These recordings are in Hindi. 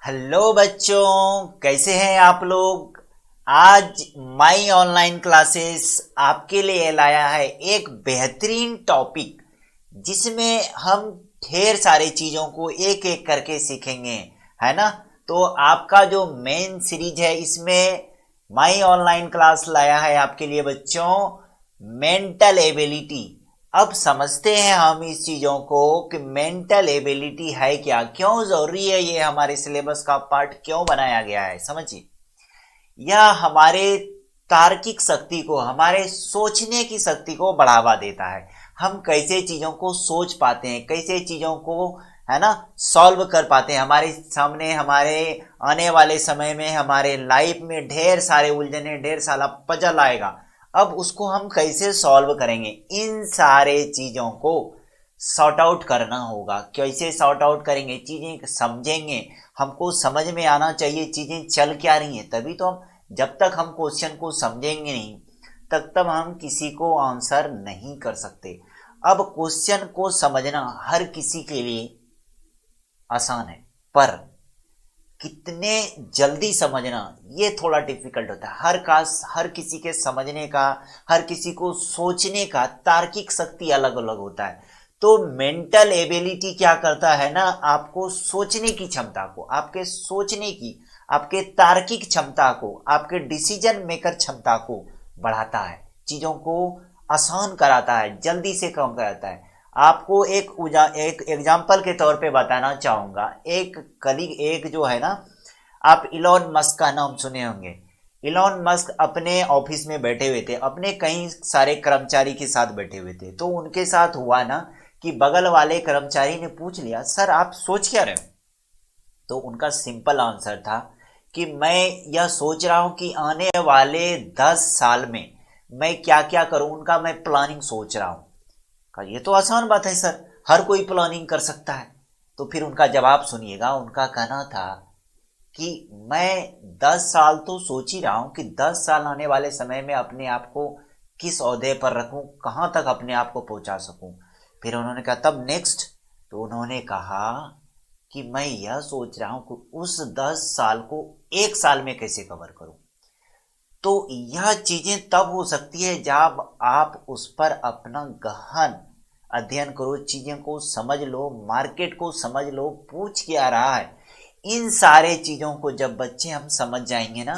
हेलो बच्चों, कैसे हैं आप लोग। आज माई ऑनलाइन क्लासेस आपके लिए लाया है एक बेहतरीन टॉपिक, जिसमें हम ढेर सारी चीजों को एक एक करके सीखेंगे, है ना। तो आपका जो मेन सीरीज है, इसमें माई ऑनलाइन क्लास लाया है आपके लिए बच्चों मेंटल एबिलिटी। अब समझते हैं हम इस चीजों को कि मेंटल एबिलिटी है क्या, क्यों जरूरी है, ये हमारे सिलेबस का पार्ट क्यों बनाया गया है। समझिए, यह हमारे तार्किक शक्ति को, हमारे सोचने की शक्ति को बढ़ावा देता है। हम कैसे चीजों को सोच पाते हैं, कैसे चीजों को, है ना, सॉल्व कर पाते हैं। हमारे सामने, हमारे आने वाले समय में, हमारे लाइफ में ढेर सारे उलझने, ढेर सारा पजल आएगा। अब उसको हम कैसे सॉल्व करेंगे, इन सारे चीजों को सॉर्ट आउट करना होगा। कैसे सॉर्ट आउट करेंगे, चीजें समझेंगे, हमको समझ में आना चाहिए चीजें चल क्या रही हैं, तभी तो हम, जब तक हम क्वेश्चन को समझेंगे नहीं तब हम किसी को आंसर नहीं कर सकते। अब क्वेश्चन को समझना हर किसी के लिए आसान है, पर कितने जल्दी समझना ये थोड़ा डिफिकल्ट होता है। हर किसी के समझने का, हर किसी को सोचने का तार्किक शक्ति अलग अलग होता है। तो मेंटल एबिलिटी क्या करता है ना, आपको सोचने की क्षमता को, आपके सोचने की, आपके तार्किक क्षमता को, आपके डिसीजन मेकर क्षमता को बढ़ाता है, चीजों को आसान कराता है, जल्दी से काम कराता है। आपको एक एग्जाम्पल के तौर पे बताना चाहूंगा। एक कलीग, एक जो है ना, आप इलॉन मस्क का नाम सुने होंगे। इलॉन मस्क अपने ऑफिस में बैठे हुए थे, अपने कई सारे कर्मचारी के साथ बैठे हुए थे। तो उनके साथ हुआ ना कि बगल वाले कर्मचारी ने पूछ लिया, सर आप सोच क्या रहे हो। तो उनका सिंपल आंसर था कि मैं यह सोच रहा हूं कि आने वाले 10 साल में मैं क्या क्या करूं, उनका मैं प्लानिंग सोच रहा हूं। कहा, ये तो आसान बात है सर, हर कोई प्लानिंग कर सकता है। तो फिर उनका जवाब सुनिएगा। उनका कहना था कि मैं 10 साल तो सोच ही रहा हूं कि 10 साल आने वाले समय में अपने आप को किस ओहदे पर रखूं, कहां तक अपने आप को पहुंचा सकूं। फिर उन्होंने कहा, तब नेक्स्ट। तो उन्होंने कहा कि मैं यह सोच रहा हूं कि उस 10 साल को 1 साल में कैसे कवर करूं। तो यह चीजें तब हो सकती है जब आप उस पर अपना गहन अध्ययन करो, चीजें को समझ लो, मार्केट को समझ लो, पूछ क्या रहा है। इन सारे चीजों को जब बच्चे हम समझ जाएंगे ना,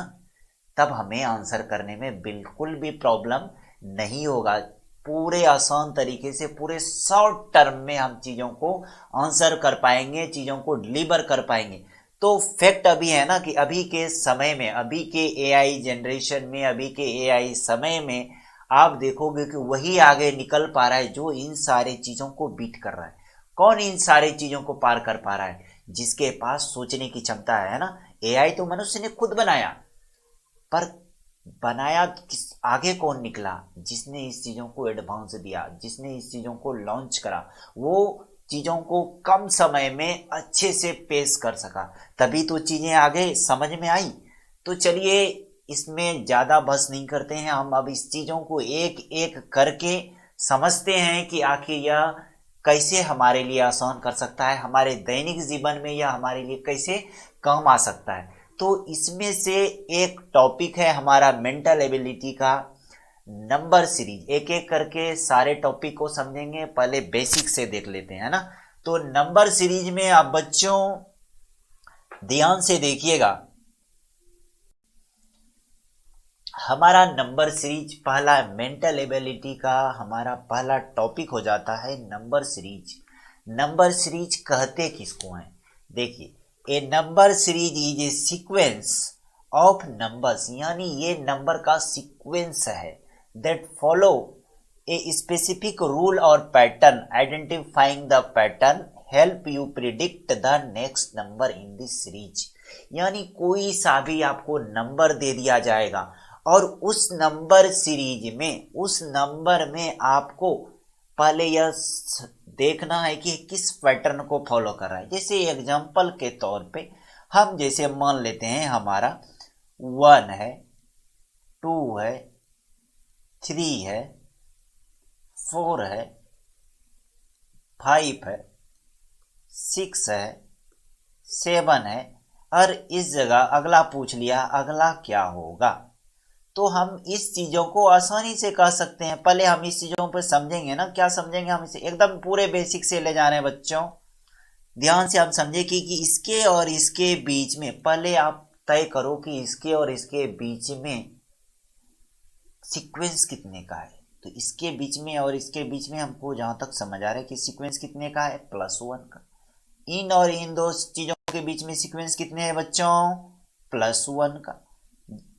तब हमें आंसर करने में बिल्कुल भी प्रॉब्लम नहीं होगा। पूरे आसान तरीके से, पूरे शॉर्ट टर्म में हम चीजों को आंसर कर पाएंगे, चीजों को डिलीवर कर पाएंगे। तो फैक्ट अभी है ना कि अभी के समय में, अभी के एआई जनरेशन में, अभी के एआई समय में आप देखोगे कि वही आगे निकल पा रहा है जो इन सारे चीजों को बीट कर रहा है। कौन इन सारी चीजों को पार कर पा रहा है, जिसके पास सोचने की क्षमता है ना। एआई तो मनुष्य ने खुद बनाया, पर बनाया किस, आगे कौन निकला, जिसने इस चीजों को एडवांस दिया, जिसने इस चीजों को लॉन्च करा, वो चीजों को कम समय में अच्छे से पेश कर सका, तभी तो चीजें आगे समझ में आई। तो चलिए, इसमें ज्यादा बहस नहीं करते हैं, हम अब इस चीजों को एक एक करके समझते हैं कि आखिर यह कैसे हमारे लिए आसान कर सकता है, हमारे दैनिक जीवन में यह हमारे लिए कैसे काम आ सकता है। तो इसमें से एक टॉपिक है हमारा मेंटल एबिलिटी का नंबर सीरीज। एक एक करके सारे टॉपिक को समझेंगे, पहले बेसिक से देख लेते हैं, है ना। तो नंबर सीरीज में आप बच्चों ध्यान से देखिएगा। हमारा नंबर सीरीज पहला मेंटल एबिलिटी का हमारा पहला टॉपिक हो जाता है नंबर सीरीज। नंबर सीरीज कहते किसको हैं, देखिए, a number series is a sequence of numbers, यानी ये नंबर का सीक्वेंस है, that follow a specific rule और pattern, identifying the pattern help you predict the next number in this series. यानी कोई सा भी आपको नंबर दे दिया जाएगा और उस नंबर सीरीज में, उस नंबर में आपको पहले यह देखना है कि किस पैटर्न को फॉलो कर रहा है। जैसे एग्जांपल के तौर पे हम जैसे मान लेते हैं हमारा 1 है, 2 है, 3 है, 4 है, 5 है, 6 है, 7 है, और इस जगह अगला पूछ लिया, अगला क्या होगा। तो हम इस चीजों को आसानी से कह सकते हैं। पहले हम इस चीजों पर समझेंगे ना, क्या समझेंगे हम इसे, एकदम पूरे बेसिक से ले जा रहे हैं बच्चों। ध्यान से हम समझे कि इसके और इसके बीच में, पहले आप तय करो कि इसके और इसके बीच में सीक्वेंस कितने का है। तो इसके बीच में और इसके बीच में हमको जहां तक समझ आ रहा है कि सीक्वेंस कितने का है, +1 का। इन और इन दो चीजों के बीच में सीक्वेंस कितने हैं बच्चों, +1 का।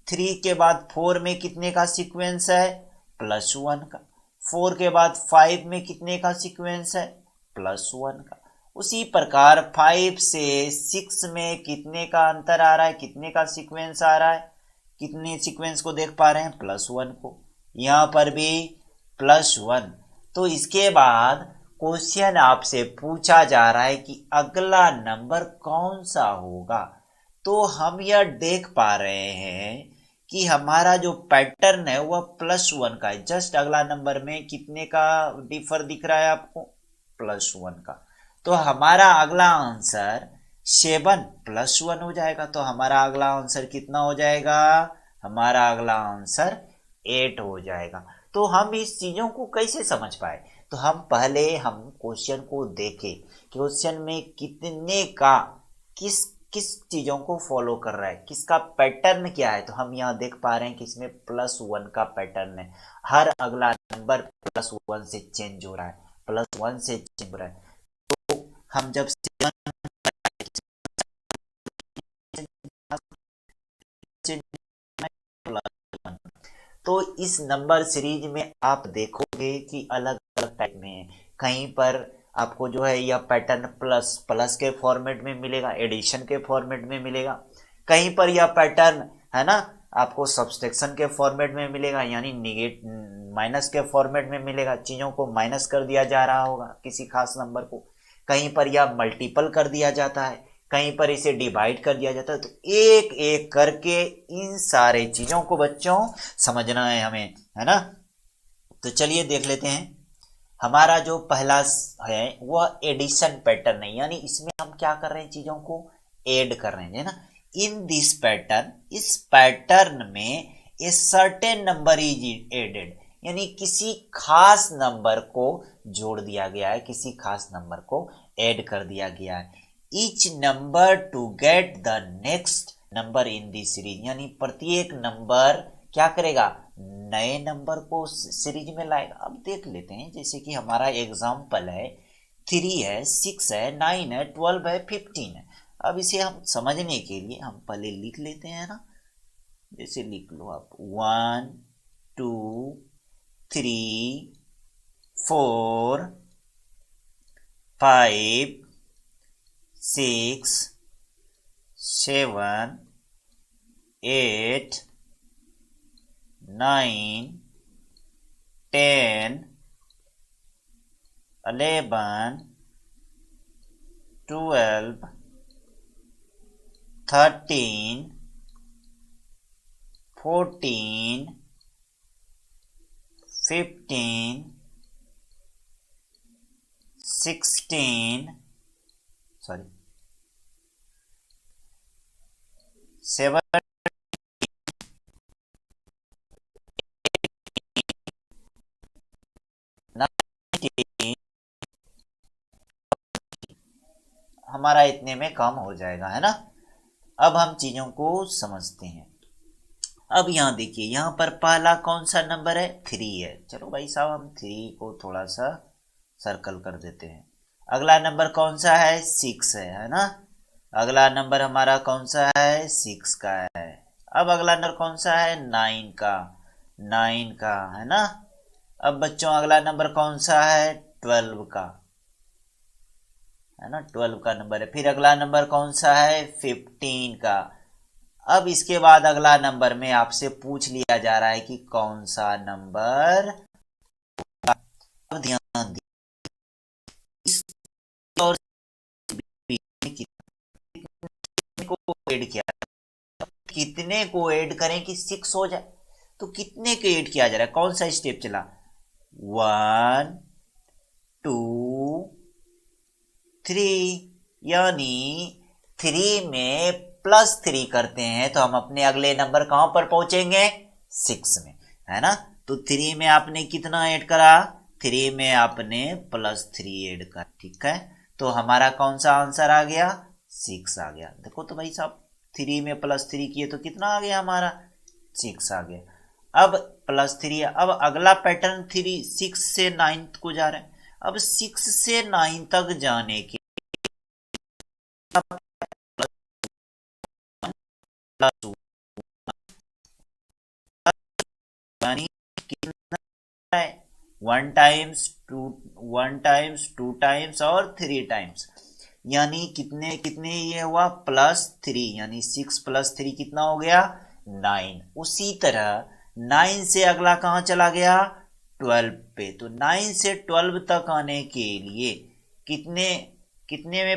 3 के बाद 4 में कितने का सीक्वेंस है, +1 का। 4 के बाद 5 में कितने का सीक्वेंस है, +1 का। उसी प्रकार 5 से 6 में कितने का अंतर आ रहा है, कितने का सीक्वेंस आ रहा है, कितने सीक्वेंस को देख पा रहे हैं, +1 को। यहां पर भी +1। तो इसके बाद क्वेश्चन आपसे पूछा जा रहा है कि अगला नंबर कौन सा होगा। तो हम यह देख पा रहे हैं कि हमारा जो पैटर्न है वह +1 का है। जस्ट अगला नंबर में कितने का डिफर दिख रहा है आपको, +1 का। तो हमारा अगला आंसर 7 +1 हो जाएगा। तो हमारा अगला आंसर कितना हो जाएगा, हमारा अगला आंसर 8 हो जाएगा। तो हम इस चीजों को कैसे समझ पाए, तो हम पहले हम क्वेश्चन को देखें, क्वेश्चन में कितने का किस किस चीजों को फॉलो कर रहा है, किसका पैटर्न क्या है। तो हम यहाँ देख पा रहे हैं कि इसमें +1 का पैटर्न है। हर अगला नंबर +1 से चेंज हो रहा है, +1 से चेंज हो रहा है। हम जब तो इस नंबर सीरीज में आप देखोगे कि अलग अलग टाइप में है। कहीं पर आपको जो है यह पैटर्न प्लस प्लस के फॉर्मेट में मिलेगा, एडिशन के फॉर्मेट में मिलेगा। कहीं पर यह पैटर्न है ना आपको सब्सट्रैक्शन के फॉर्मेट में मिलेगा, यानी माइनस के फॉर्मेट में मिलेगा। चीजों को माइनस कर दिया जा रहा होगा किसी खास नंबर को। कहीं पर यह मल्टीपल कर दिया जाता है, कहीं पर इसे डिवाइड कर दिया जाता है। तो एक एक करके इन सारे चीजों को बच्चों समझना है हमें, है ना। तो चलिए देख लेते हैं। हमारा जो पहला है वह एडिशन पैटर्न है, यानी इसमें हम क्या कर रहे हैं, चीजों को ऐड कर रहे हैं, है ना। इन दिस पैटर्न, इस पैटर्न में a certain number is added, यानी किसी खास नंबर को जोड़ दिया गया है, किसी खास नंबर को ऐड कर दिया गया है। Each number to get the next number in the series, यानी प्रत्येक नंबर क्या करेगा, नए नंबर को सीरीज में लाएगा। अब देख लेते हैं, जैसे कि हमारा एग्जाम्पल है 3 है, 6 है, 9 है, 12 है, 15 है। अब इसे हम समझने के लिए हम पहले लिख लेते हैं ना। जैसे लिख लो आप 1 2 3 4 5 6 7 8 9 10 11 12 13 14 15 16 सॉरी 7 हमारा इतने में काम हो जाएगा, है ना। अब हम चीजों को समझते हैं। अब यहाँ देखिए, यहाँ पर पहला कौन सा नंबर है, 3 है। चलो भाई साहब हम 3 को थोड़ा सा सर्कल कर देते हैं। अगला नंबर कौन सा है, 6 है ना। अगला नंबर हमारा कौन सा है, 6 का है। अब अगला नंबर कौन सा है, 9 का है ना। अब बच्चों अगला नंबर कौन सा है, 12 का है ना, 12 का नंबर है। फिर अगला नंबर कौन सा है, 15 का। अब इसके बाद अगला नंबर में आपसे पूछ लिया जा रहा है कि कौन सा नंबर। अब ध्यान दीजिए, और कितने को ऐड किया, कितने को ऐड करें कि 6 हो जाए। तो कितने को ऐड किया जा रहा है, कौन सा स्टेप चला, 1 2 3, यानी 3 में +3 करते हैं तो हम अपने अगले नंबर कहां पर पहुंचेंगे? 6 में, है ना। तो 3 में आपने कितना ऐड करा? 3 में आपने +3 ऐड कर, ठीक है। तो हमारा कौन सा आंसर आ गया? 6 आ गया। देखो तो भाई साहब, 3 में +3 किए तो कितना आ गया हमारा? 6 आ गया। अब +3, अब अगला पैटर्न 6 से 9 को जा रहा है। अब 6 से 9 तक जाने के प्लस यानी कितना है? 1 टाइम्स 2 टाइम्स और 3 टाइम्स, यानी कितने कितने ये हुआ? +3, यानी 6 + 3 कितना हो गया? 9। उसी तरह 9 से अगला कहाँ चला गया? 12 पे। तो 9 से 12 तक आने के लिए कितने कितने में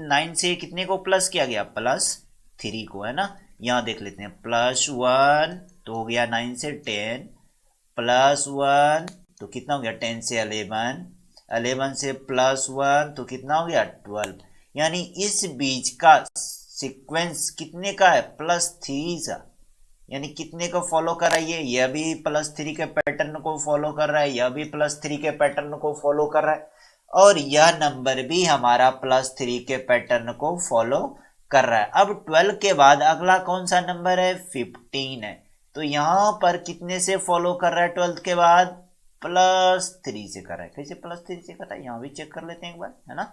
9 से कितने को प्लस किया गया? +3 को, है ना। यहाँ देख लेते हैं, +1 तो हो गया 9 से 10, +1 तो कितना हो गया? 10 से 11, 11 से +1 तो कितना हो गया? 12। यानी इस बीच का सीक्वेंस कितने का है? +3 का। यानी कितने को फॉलो कर रहा है? यह भी +3 के पैटर्न को फॉलो कर रहा है, यह भी +3 के पैटर्न को फॉलो कर रहा है, और यह नंबर भी हमारा +3 के पैटर्न को फॉलो कर रहा है। अब 12 के बाद अगला कौन सा नंबर है? 15 है। तो यहां पर कितने से फॉलो कर रहा है? 12 के बाद +3 से कर रहा है। कैसे +3 से कर रहा है? यहां भी चेक कर लेते हैं एक बार, है ना।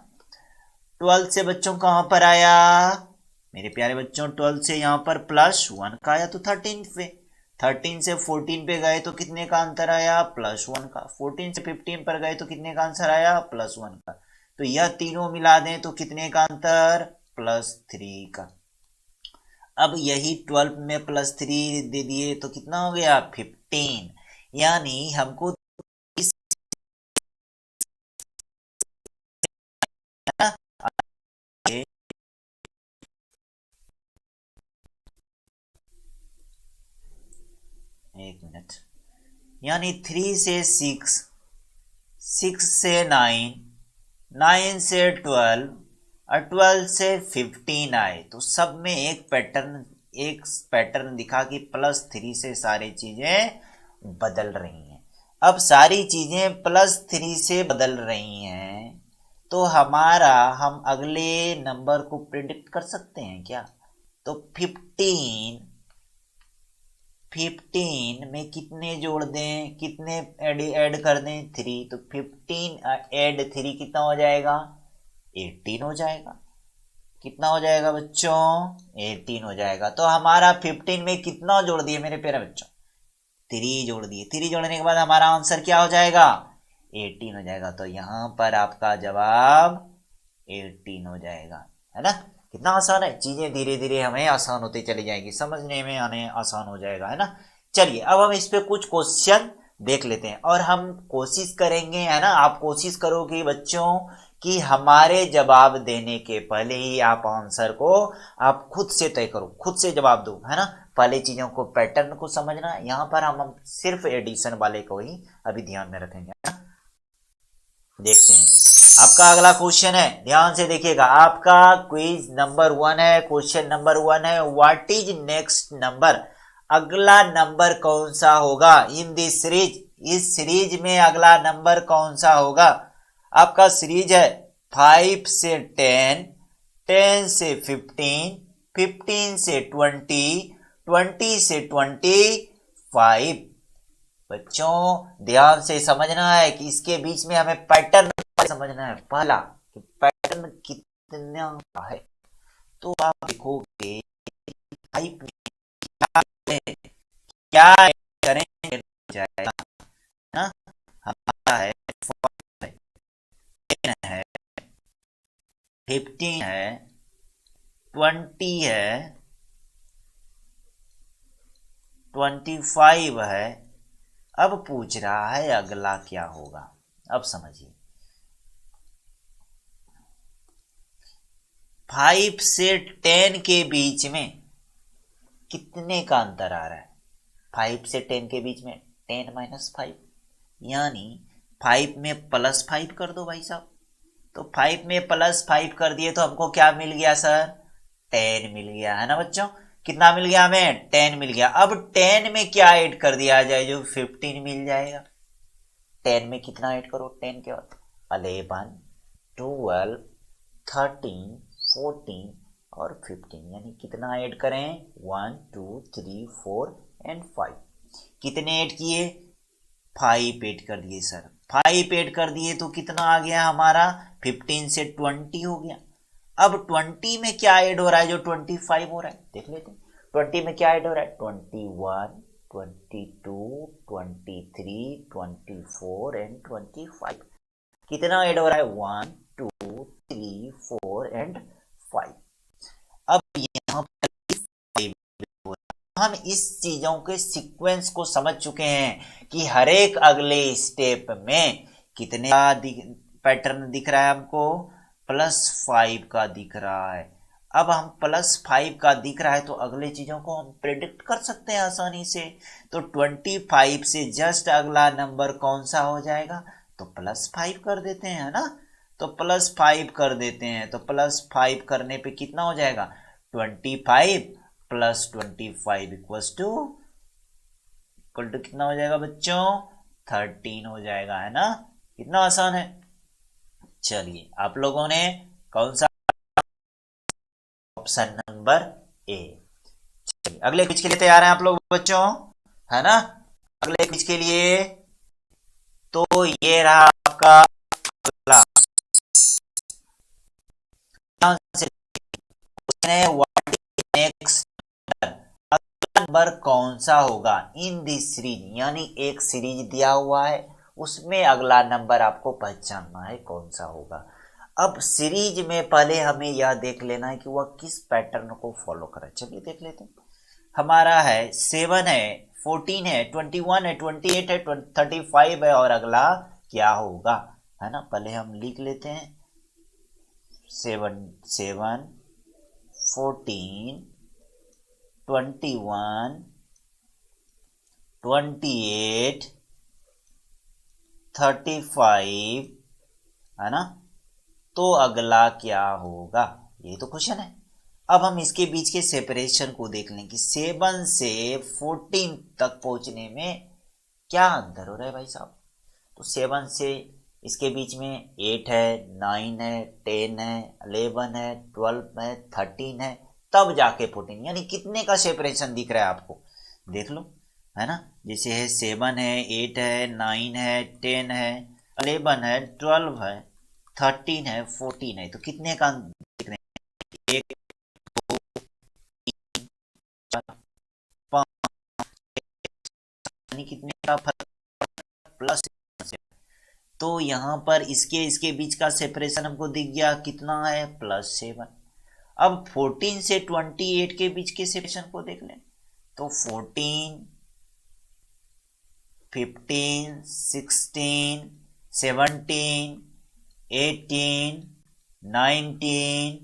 12 से बच्चों कहां पर आया मेरे प्यारे बच्चों? 12 से यहां पर +1 का आया तो 13 पे, 13 से 14 पे गए तो कितने का अंतर आया? +1 का। 14 से 15 पर गए तो कितने का आंसर आया? +1 का। तो यह तीनों मिला दें तो कितने का अंतर? +3 का। अब यही 12 में +3 दे दिए तो कितना हो गया? 15। यानी हमको इस 1 मिनट, यानी 3 से 6, 6 से 9, 9 से 12 और 12 से 15 आए तो सब में एक पैटर्न दिखा कि +3 से सारी चीजें बदल रही हैं। अब सारी चीजें +3 से बदल रही हैं तो हम अगले नंबर को प्रिडिक्ट कर सकते हैं क्या? तो 15 में कितने जोड़ दें, कितने ऐड कर दें? 3। तो 15 ऐड 3 कितना हो जाएगा? 18 हो जाएगा। कितना हो जाएगा बच्चों? 18 हो जाएगा। तो हमारा 15 में कितना जोड़ दिए मेरे प्यारे बच्चों? 3 जोड़ दिए। 3 जोड़ने के बाद हमारा आंसर क्या हो जाएगा? 18 हो जाएगा। तो यहां पर आपका जवाब 18 हो जाएगा, है ना। कितना आसान है, चीजें धीरे धीरे हमें आसान होती चली जाएगी, समझने में आने आसान हो जाएगा, है ना। चलिए अब हम इस पे कुछ क्वेश्चन देख लेते हैं और हम कोशिश करेंगे, है ना। आप कोशिश करोगे बच्चों कि हमारे जवाब देने के पहले ही आप आंसर को आप खुद से तय करो, खुद से जवाब दो, है ना। पहले चीजों को, पैटर्न को समझना। यहाँ पर हम सिर्फ एडिशन वाले को ही अभी ध्यान में रखेंगे। देखते हैं आपका अगला क्वेश्चन है, ध्यान से देखिएगा। आपका क्विज नंबर 1 है, क्वेश्चन नंबर 1 है, व्हाट इज नेक्स्ट नंबर? अगला नंबर कौन सा होगा इन दिस सीरीज? इस सीरीज में अगला नंबर कौन सा होगा? आपका सीरीज है 5 से 10, 10 से 15, 15 से 20, 20 से 25। बच्चों ध्यान से समझना है कि इसके बीच में हमें पैटर्न समझना है। पहला कि पैटर्न कितना है, तो आप देखोगे टाइप क्या करें जाएगा ना। हमारा है 10 है, 15 है, 20 है, 25 है। अब पूछ रहा है अगला क्या होगा। अब समझिए, 5 से 10 के बीच में कितने का अंतर आ रहा है? 5 से 10 के बीच में 10 - 5, यानी 5 में +5 कर दो भाई साहब। तो 5 में +5 कर दिए तो हमको क्या मिल गया सर? 10 मिल गया है ना बच्चों। कितना मिल गया हमें? 10 मिल गया। अब 10 में क्या ऐड कर दिया जाए जो 15 मिल जाएगा। 10 में कितना ऐड करो? 10 के बाद 11, 12, 13, 14 और 15, यानी कितना ऐड करें? 1, 2, 3, 4 एंड 5। कितने ऐड किए? 5 ऐड कर दिए सर। 5 ऐड कर दिए तो कितना आ गया हमारा? 15 से 20 हो गया। अब 20 में क्या ऐड हो रहा है जो 25 हो रहा है? देख लेते हैं 20 में क्या ऐड हो रहा है। 21, 22, 23, 24 एंड 25। कितना ऐड हो रहा है? 1, 2, 3, 4 एंड 5। अब यहाँ पर हम इस चीजों के सीक्वेंस को समझ चुके हैं कि हर एक अगले स्टेप में कितने का पैटर्न दिख रहा है हमको? +5 का दिख रहा है। अब हम +5 का दिख रहा है तो अगले चीजों को हम प्रेडिक्ट कर सकते हैं आसानी से। तो 25 से जस्ट अगला नंबर कौन सा हो जाएगा? तो +5 कर देते हैं, है ना। तो +5 कर देते हैं, तो +5 करने पे कितना हो जाएगा? 25 + 25 इक्वल टू कितना हो जाएगा बच्चों? 13 हो जाएगा, है ना। कितना आसान है। चलिए आप लोगों ने कौन सा? Option number A. चलिए अगले क्विज के लिए तैयार हैं आप लोग बच्चों, है ना। अगले क्विज के लिए तो ये रहा आपका अगला नेक्स्ट नंबर कौन सा होगा इन दिस सीरीज, यानी एक सीरीज दिया हुआ है उसमें अगला नंबर आपको पहचानना है कौन सा होगा। अब सीरीज में पहले हमें यह देख लेना है कि वह किस पैटर्न को फॉलो करे। चलिए देख लेते हैं। हमारा है 7 है, 14 है, 21 है, 28 है, 35 है और अगला क्या होगा, है ना। पहले हम लिख लेते हैं 7, 7, 14, 21, 28, 35, है ना। तो अगला क्या होगा, ये तो क्वेश्चन है। अब हम इसके बीच के सेपरेशन को देख लें कि 7 से 14 तक पहुंचने में क्या अंतर हो रहा है भाई साहब। तो 7 से इसके बीच में 8 है, 9 है, 10 है, 11 है, 12 है, 13 है, तब जाके 14, यानी कितने का सेपरेशन दिख रहा है आपको, देख लो, है ना। जैसे है 7 है, 8 है, 9 है, 10 है, 11 है, 12 है, 13 है, 14 है, तो कितने का दिख रहे हैं? 1, 2, 3, 4, 5, यानी कितने का फर्क? प्लस। तो यहाँ पर इसके बीच का सेपरेशन हमको दिख गया कितना है? +7। अब 14 से 28 के बीच के सेपरेशन को देख लें तो 14, 15, 16, 17, 18, 19,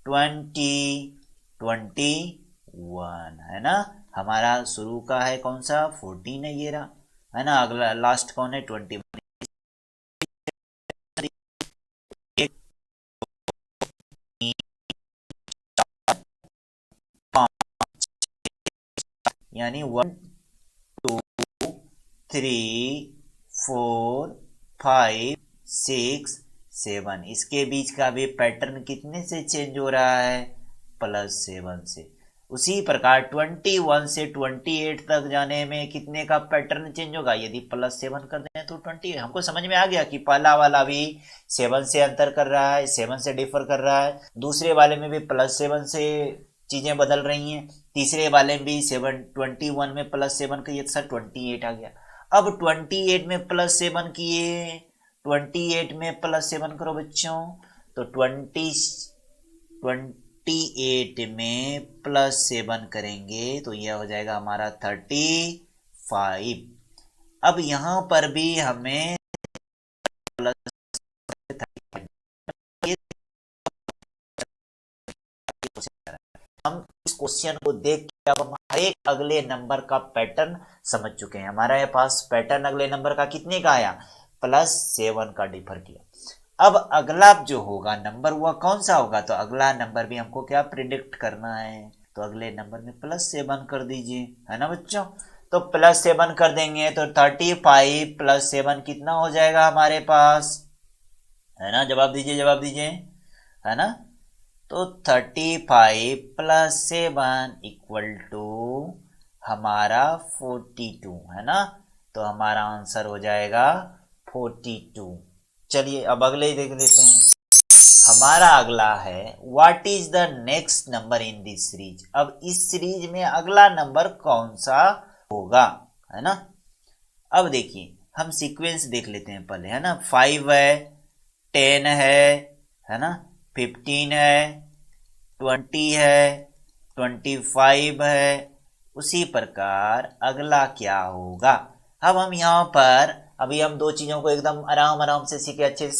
20, 21, है ना। हमारा शुरू का है कौन सा? 14 है, ये रहा, है ना। अगला लास्ट कौन है? 21। यानी 1, 2, 3, 4, 5, 6, 7, इसके बीच का भी पैटर्न कितने से चेंज हो रहा है? +7 से। उसी प्रकार 21 से 28 तक जाने में कितने का पैटर्न चेंज होगा? यदि +7 कर दें तो 20। हमको समझ में आ गया कि पहला वाला भी 7 से अंतर कर रहा है, 7 से डिफर कर रहा है, दूसरे वाले में भी +7 से चीजें बदल रही हैं, तीसरे वाले में भी 21 में +7 का, ये सर 28 आ गया। अब 28 में +7 किए, 28 में +7 करो बच्चों, तो 28 में +7 करेंगे तो यह हो जाएगा हमारा 35। अब यहां पर भी हमें हम इस क्वेश्चन को देख के अब हम हर एक अगले नंबर का पैटर्न समझ चुके हैं। हमारे पास पैटर्न अगले नंबर का कितने का आया? +7 का डिफर किया। अब अगला जो होगा नंबर वह कौन सा होगा, तो अगला नंबर भी हमको क्या प्रिडिक्ट करना है, तो अगले नंबर में +7 कर दीजिए, है ना बच्चों। तो +7 कर देंगे तो 35 +7 कितना हो जाएगा हमारे पास, है ना, जवाब दीजिए जवाब दीजिए, है ना। तो 35 +7 = हमारा 42, है ना। तो हमारा आंसर हो जाएगा 42। चलिए अब अगले ही देख लेते हैं। हमारा अगला है what is the next number in this series. अब इस सीरीज में अगला नंबर कौन सा होगा, है ना। अब देखिए हम सीक्वेंस देख लेते हैं पहले, है ना। 5 है, 10 है ना, 15 है, 20 है, 25 है। उसी प्रकार अगला क्या होगा। अब हम यहाँ पर अभी हम दो चीजों को एकदम आराम आराम से सीखे, अच्छे से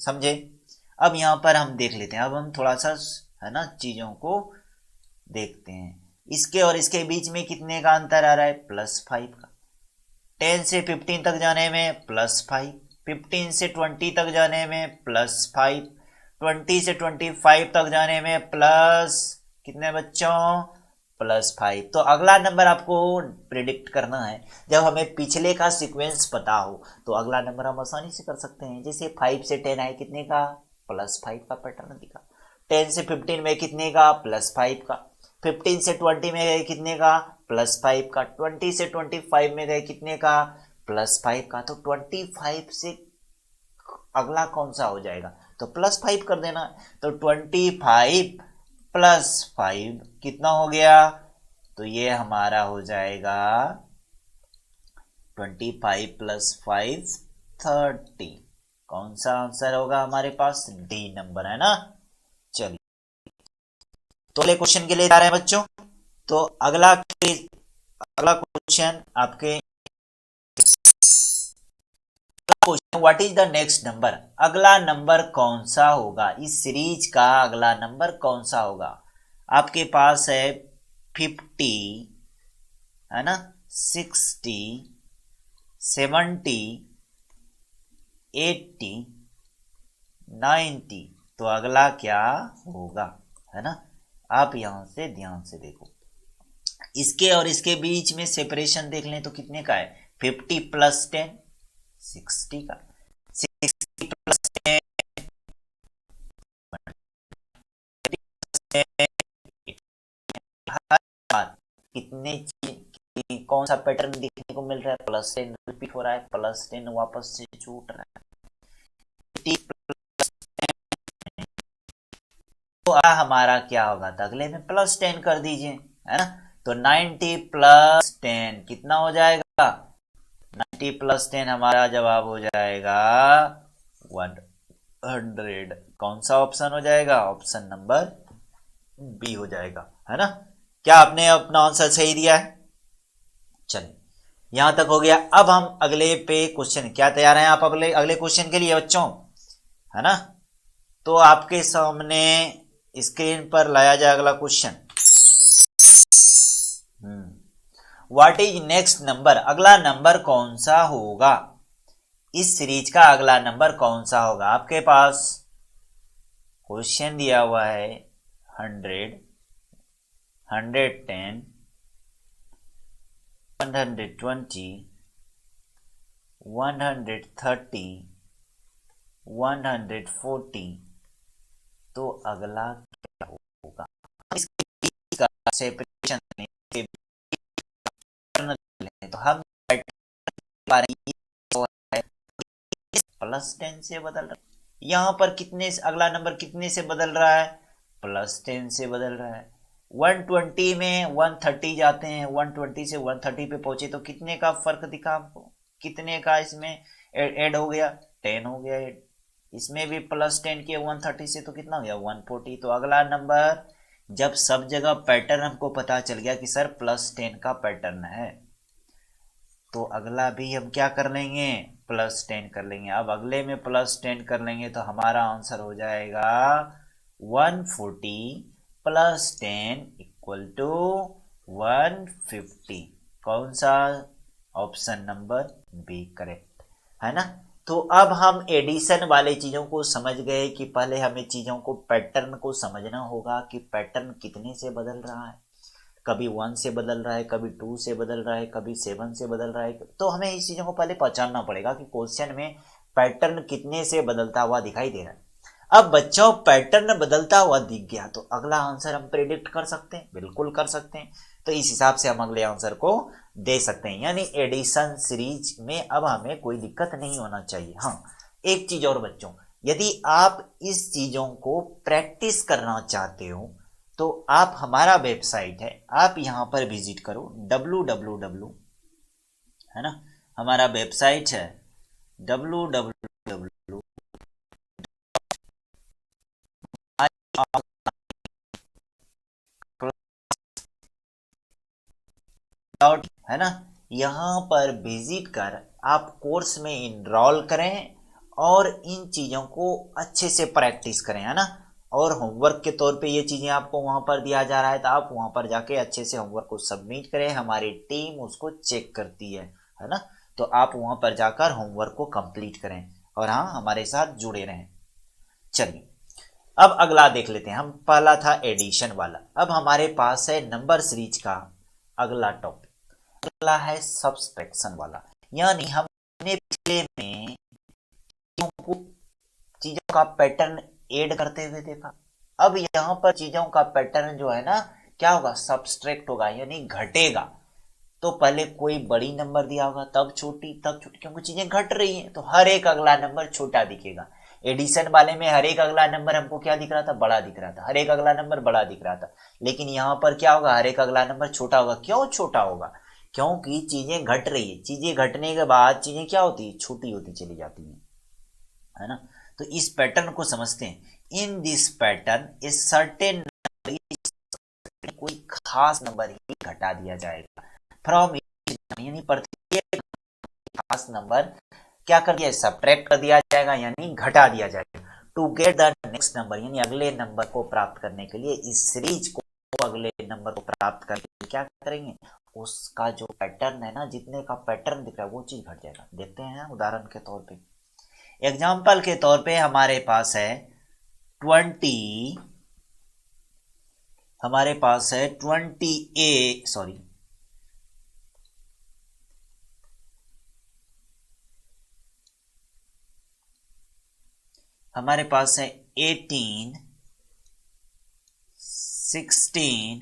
समझे। अब यहाँ पर हम देख लेते हैं, अब हम थोड़ा सा, है ना, चीजों को देखते हैं। इसके और इसके बीच में कितने का अंतर आ रहा है, +5 का। 10 से 15 तक जाने में +5, 15 से 20 तक जाने में +5, 20 से 25 तक जाने में प्लस कितने बच्चों, +5। तो अगला नंबर आपको प्रिडिक्ट करना है। जब हमें पिछले का सीक्वेंस पता हो तो अगला नंबर हम आसानी से कर सकते हैं। जैसे 5 से 10 है कितने का, +5 का पैटर्न दिखा। 10 से 15 में कितने का, +5 का। 15 से 20 में गए कितने का, +5 का। 20 से 25 में गए कितने का, +5 का। तो 25 से अगला कौन सा हो जाएगा, तो +5 कर देना। तो 25 +5 कितना हो गया, तो ये हमारा हो जाएगा 25 + 5 30। कौन सा आंसर होगा हमारे पास, डी नंबर, है ना। चलिए तो अगले क्वेश्चन के लिए जा रहे हैं बच्चों। तो अगला क्वेश्चन आपके question, what is the next number. अगला नंबर कौन सा होगा, इस सीरीज का अगला नंबर कौन सा होगा। आपके पास है 50, है ना, 60, 70, 80, 90। तो अगला क्या होगा, है ना। आप यहां से ध्यान से देखो, इसके और इसके बीच में सेपरेशन देख लें तो कितने का है, 50 + 10 60 का। 60 + 10 कितने कौन सा पैटर्न देखने को मिल रहा है, +10 रिपीट हो रहा है, +10 वापस से छूट रहा है। तो हमारा क्या होगा, तो अगले में +10 कर दीजिए, है ना। तो 90 + 10 कितना हो जाएगा, 90 + 10 हमारा जवाब हो जाएगा 100। कौन सा ऑप्शन हो जाएगा, ऑप्शन नंबर बी हो जाएगा, है ना। क्या आपने अपना आंसर सही दिया है। चलिए यहां तक हो गया। अब हम अगले पे क्वेश्चन, क्या तैयार हैं आप अगले अगले क्वेश्चन के लिए बच्चों, है ना। तो आपके सामने स्क्रीन पर लाया जाए अगला question. What is next number, अगला नंबर कौन सा होगा, इस सीरीज का अगला नंबर कौन सा होगा। आपके पास क्वेश्चन दिया हुआ है 100, 110, 120, 130, 140। तो अगला क्या होगा, इसका सेपरेशन तो हम +10 से बदल रहा है। यहां पर कितने से, अगला नंबर कितने से बदल रहा है, +10 से बदल रहा है। 120 में 130 जाते हैं, 120 से 130 पे पहुंचे तो कितने का फर्क दिखा आपको, कितने का इसमें ऐड हो गया, 10 हो गया ऐड। इसमें भी +10 के 130 से तो कितना हो गया, 140। तो अगला नंबर, जब सब जगह पैटर्न हमको पता चल गया कि सर +10 का पैटर्न है, तो अगला भी हम क्या कर लेंगे, +10 कर लेंगे। अब अगले में +10 कर लेंगे तो हमारा आंसर हो जाएगा 140 + 10 = 150। कौन सा, ऑप्शन नंबर बी करेक्ट, है ना। तो अब हम एडिशन वाले चीजों को समझ गए कि पहले हमें चीजों को पैटर्न को समझना होगा कि पैटर्न कितने से बदल रहा है। कभी 1 से बदल रहा है, कभी 2 से बदल रहा है, कभी 7 से बदल रहा है। तो हमें इस चीजों को पहले पहचानना पड़ेगा कि क्वेश्चन में पैटर्न कितने से बदलता हुआ दिखाई दे रहा है। अब बच्चों पैटर्न बदलता हुआ दिख गया तो अगला आंसर हम प्रेडिक्ट कर सकते हैं, बिल्कुल कर सकते हैं। तो इस हिसाब से हम अगले आंसर को दे सकते हैं, यानी एडिशन सीरीज में अब हमें कोई दिक्कत नहीं होना चाहिए। हाँ, एक चीज और बच्चों, यदि आप इस चीजों को प्रैक्टिस करना चाहते हो तो आप, हमारा वेबसाइट है, आप यहां पर विजिट करो www, है ना, हमारा वेबसाइट है www, है ना, यहाँ पर विजिट कर आप कोर्स में इनरोल करें और इन चीज़ों को अच्छे से प्रैक्टिस करें, है ना। और होमवर्क के तौर पे ये चीज़ें आपको वहाँ पर दिया जा रहा है तो आप वहाँ पर जाके अच्छे से होमवर्क को सबमिट करें, हमारी टीम उसको चेक करती है ना। तो आप वहाँ पर जाकर होमवर्क को कंप्लीट करें और हाँ, हमारे साथ जुड़े रहें। चलिए अब अगला देख लेते हैं। हम पहला था एडिशन वाला, अब हमारे पास है नंबर सीरीज का अगला टॉपिक। अगला है सब्सट्रैक्शन वाला, यानी हमने पिछले में चीजों का पैटर्न ऐड करते हुए देखा। अब यहाँ पर चीजों का पैटर्न जो है ना, क्या होगा, सब्सट्रैक्ट होगा, यानी घटेगा। तो पहले कोई बड़ी नंबर दिया होगा, तब छोटी, तब छोटी, क्योंकि चीजें घट रही हैं तो हर एक अगला नंबर छोटा दिखेगा। एडिशन वाले में हर एक अगला नंबर हमको क्या दिख रहा था, बड़ा दिख रहा था, हर एक अगला नंबर बड़ा दिख रहा था। लेकिन यहाँ पर क्या होगा, हर एक अगला नंबर छोटा होगा। क्यों छोटा होगा, क्योंकि चीजें घट रही है। चीजें घटने के बाद चीजें क्या होती है, छोटी होती चली जाती है ना। तो इस पैटर्न को समझते हैं। इन दिस पैटर्न ए सर्टेन कोई खास नंबर ही घटा दिया जाएगा फ्रॉम, यानी प्रत्येक खास नंबर क्या कर दिया, सब्ट्रैक्ट कर दिया जाएगा, यानी घटा दिया जाएगा। To get the next number, यानी अगले नंबर को प्राप्त करने के लिए, इस सीरीज को अगले नंबर को प्राप्त करने के लिए क्या करेंगे, उसका जो पैटर्न है ना, जितने का पैटर्न दिख रहा है वो चीज घट जाएगा। देखते हैं उदाहरण के तौर पे, एग्जाम्पल के तौर पे हमारे पास है 20, हमारे पास है 18, 16,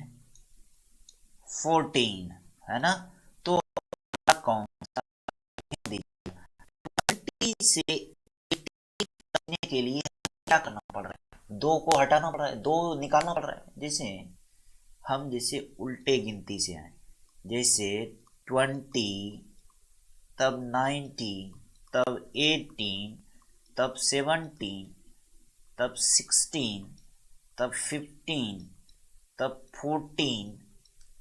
14, है ना। तो कौन सा से करने के लिए क्या करना पड़ रहा है, दो को हटाना पड़ रहा है, दो निकालना पड़ रहा है। जैसे उल्टे गिनती से आए, जैसे 20, तब 90, तब 18, तब 17, तब 16, तब 15, तब 14,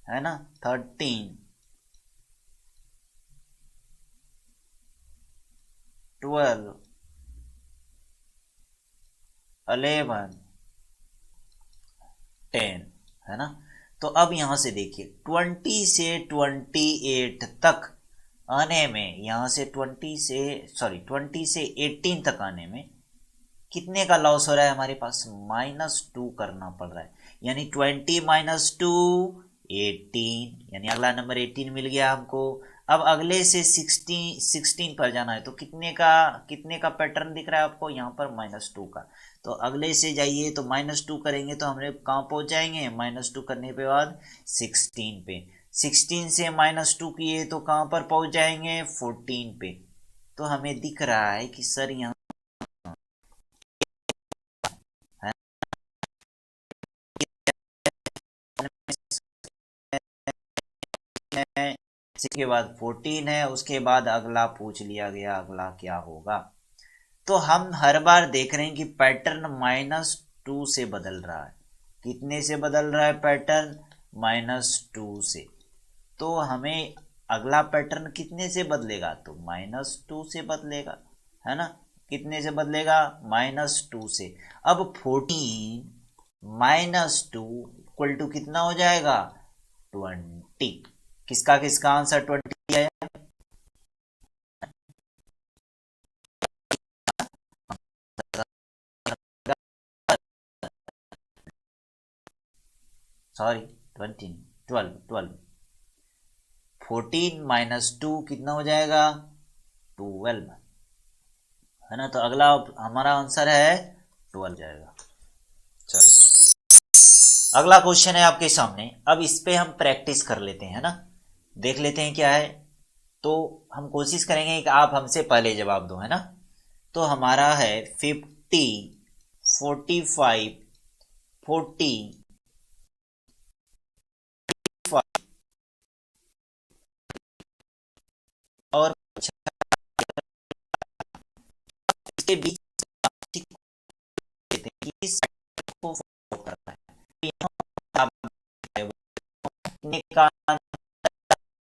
है ना, 13, 12, 11, 10, है ना। तो अब यहां से देखिए 20 से 28 तक आने में, यहां से 20 से 18 तक आने में कितने का लॉस हो रहा है, हमारे पास -2 करना पड़ रहा है। यानी 20 -2 18, यानी अगला नंबर 18 मिल गया हमको। अब अगले से 16 पर जाना है तो कितने का पैटर्न दिख रहा है आपको, यहाँ पर -2 का। तो अगले से जाइए तो -2 करेंगे तो हमने कहाँ पहुंच जाएंगे, -2 करने के बाद 16 पे, 16 से -2 किए तो कहाँ पर पहुंच जाएंगे, 14 पे। तो हमें दिख रहा है कि सर यहाँ इसके बाद 14 है, उसके बाद अगला पूछ लिया गया, अगला क्या होगा। तो हम हर बार देख रहे हैं कि पैटर्न -2 से बदल रहा है। कितने से बदल रहा है पैटर्न, -2 से। तो हमें अगला पैटर्न कितने से बदलेगा, तो -2 से बदलेगा, है ना। कितने से बदलेगा, -2 से। अब 14 -2 इक्वल टू कितना हो जाएगा, 20। किसका आंसर 20 है, सॉरी 20 12 12 14 माइनस 2 कितना हो जाएगा 12 है ना। तो अगला हमारा आंसर है 12 जाएगा। चलो अगला क्वेश्चन है आपके सामने। अब इस पे हम प्रैक्टिस कर लेते हैं ना, देख लेते हैं क्या है। तो हम कोशिश करेंगे कि आप हमसे पहले जवाब दो, है ना। तो हमारा है 50 45 40 और इसके बीच देते हैं कि इस को follow करना है। तो यहाँ आप कितने का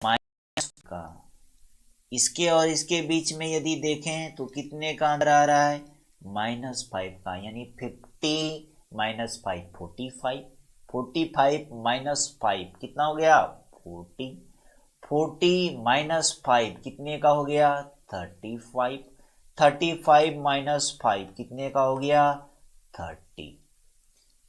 माइनस का, इसके और इसके बीच में यदि देखें तो कितने का अंदर आ रहा है -5 का, यानी 50 माइनस 5 45 45 माइनस 5 कितना हो गया 40 40 माइनस 5 कितने का हो गया 35 35 माइनस 5 कितने का हो गया 30।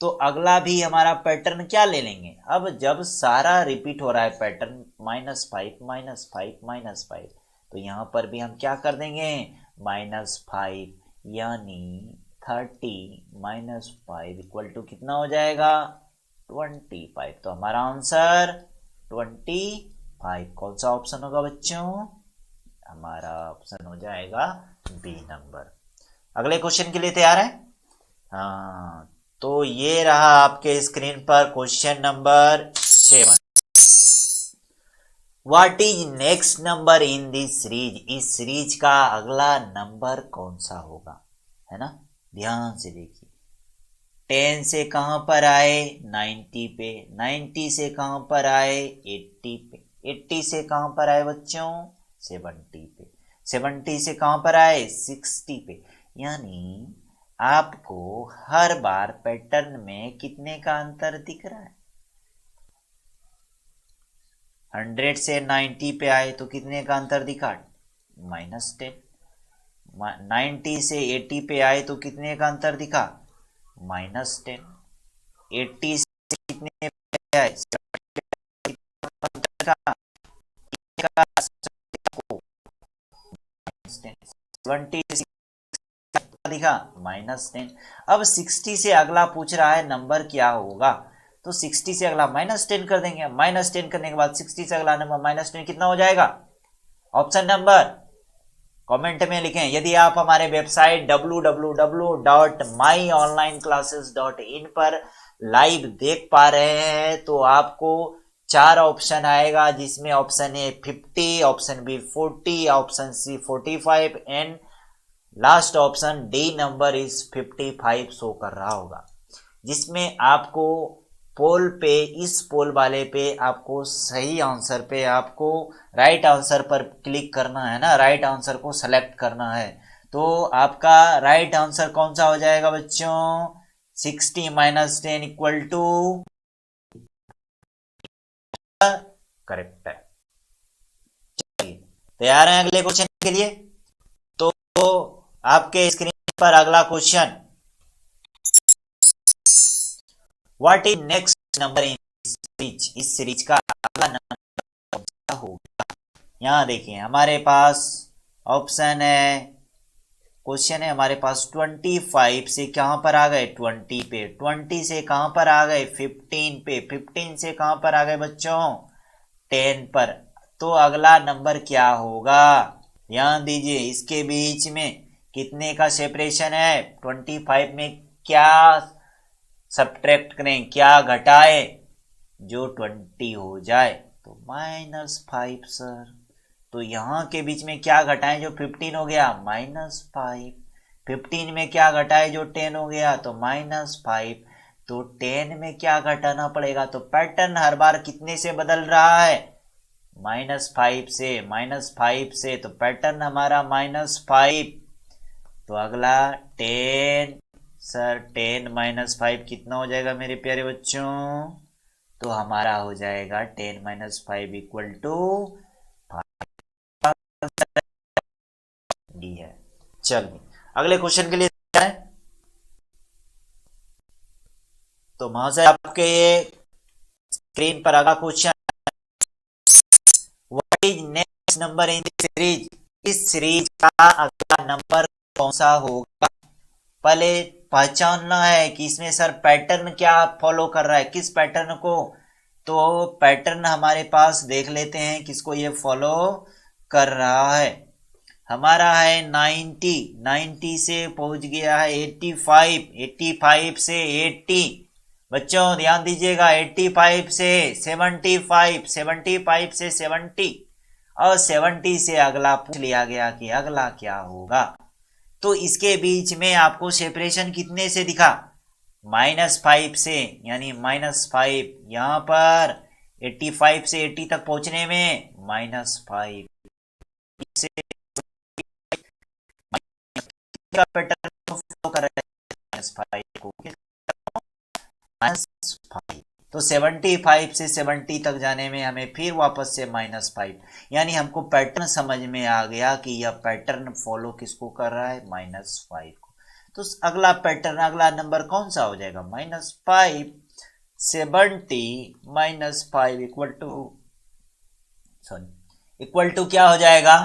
तो अगला भी हमारा पैटर्न क्या ले लेंगे, अब जब सारा रिपीट हो रहा है पैटर्न -5 -5 -5, तो यहाँ पर भी हम क्या कर देंगे -5, यानी 30 माइनस 5 इक्वल टू कितना हो जाएगा 25। तो हमारा आंसर 25 कौन सा ऑप्शन होगा बच्चों, हमारा ऑप्शन हो जाएगा बी नंबर। अगले क्वेश्चन के लिए तैयार है। हाँ, तो ये रहा आपके स्क्रीन पर question number 7। What is next number in this series, इस सीरीज का अगला नंबर कौन सा होगा, है ना। ध्यान से देखिए, 10 से कहां पर आए 90 पे, 90 से कहां पर आए 80 पे, 80 से कहां पर आए बच्चों 70 पे, 70 से कहां पर आए 60 पे। यानी आपको हर बार पैटर्न में कितने का अंतर दिख रहा है, 100 से 90 पे आए तो कितने का अंतर दिखा -10, 90 से 80 पे आए तो कितने का अंतर दिखा -10, 80 से कितने पे आए 70 से दिखा -10। अब 60 से अगला पूछ रहा है नंबर क्या होगा, तो 60 से अगला -10 कर देंगे, -10 करने के बाद 60 से अगला नंबर -10 कितना हो जाएगा, ऑप्शन नंबर कमेंट में लिखें। यदि आप हमारे वेबसाइट www.myonlineclasses.in पर लाइव देख पा रहे हैं तो आपको 4 ऑप्शन आएगा, जिसमें option A 50, option B 40, option C 45 and last option D number is 55 show कर रहा होगा, जिसमें आपको पोल पे, इस पोल वाले पे आपको सही आंसर पे, आपको राइट आंसर पर क्लिक करना है ना, राइट आंसर को सेलेक्ट करना है। तो आपका राइट आंसर कौन सा हो जाएगा बच्चों 60 माइनस 10 इक्वल टू करेक्ट है। चलिए तैयार हैं अगले क्वेश्चन के लिए। तो आपके स्क्रीन पर अगला question, what is next number in series, इस सीरीज का अगला नंबर क्या होगा। यहां देखिए हमारे पास ऑप्शन है, क्वेश्चन है हमारे पास 25 से कहां पर आ गए 20 पे, 20 से कहां पर आ गए 15 पे, 15 से कहां पर आ गए बच्चों 10 पर। तो अगला नंबर क्या होगा, ध्यान दीजिए इसके बीच में कितने का सेपरेशन है, 25 में क्या सब्ट्रैक्ट करें, क्या घटाए, जो 20 हो जाए तो -5 सर। तो यहां के बीच में क्या घटाएं, जो 15 हो गया -5, 15 में क्या घटाए जो 10 हो गया तो -5, तो 10 में क्या घटाना पड़ेगा। तो पैटर्न हर बार कितने से बदल रहा है -5 से, -5 से, तो पैटर्न हमारा -5। तो अगला 10 सर, 10 -5 कितना हो जाएगा मेरे प्यारे बच्चों, तो हमारा हो जाएगा 10 - 5 इक्वल टू डी है। चलिए अगले क्वेश्चन के लिए है। तो महाशय आपके स्क्रीन पर अगला question, what is next number in this series, इस सीरीज का अगला नंबर कौन सा होगा। पहले पहचानना है कि इसमें सर पैटर्न क्या फॉलो कर रहा है, किस पैटर्न को। तो पैटर्न हमारे पास देख लेते हैं किसको ये फॉलो कर रहा है। हमारा है 90 से पहुंच गया है 85 से 80। बच्चों ध्यान दीजिएगा, 85 से 75 से 70 और 70 से अगला पूछ लिया गया कि अगला क्या होगा। तो इसके बीच में आपको सेपरेशन कितने से दिखा, -5 से, यानी -5 यहां पर 85 से 80 तक पहुंचने में -5 से पैटर्न को फॉलो कर रहे हैं, -5 को -5। तो 75 से 70 तक जाने में हमें फिर वापस से -5, यानी हमको पैटर्न समझ में आ गया कि यह पैटर्न फॉलो किसको कर रहा है, -5 को। तो अगला पैटर्न, अगला नंबर कौन सा हो जाएगा, -5 70 -5 इक्वल टू क्या हो जाएगा,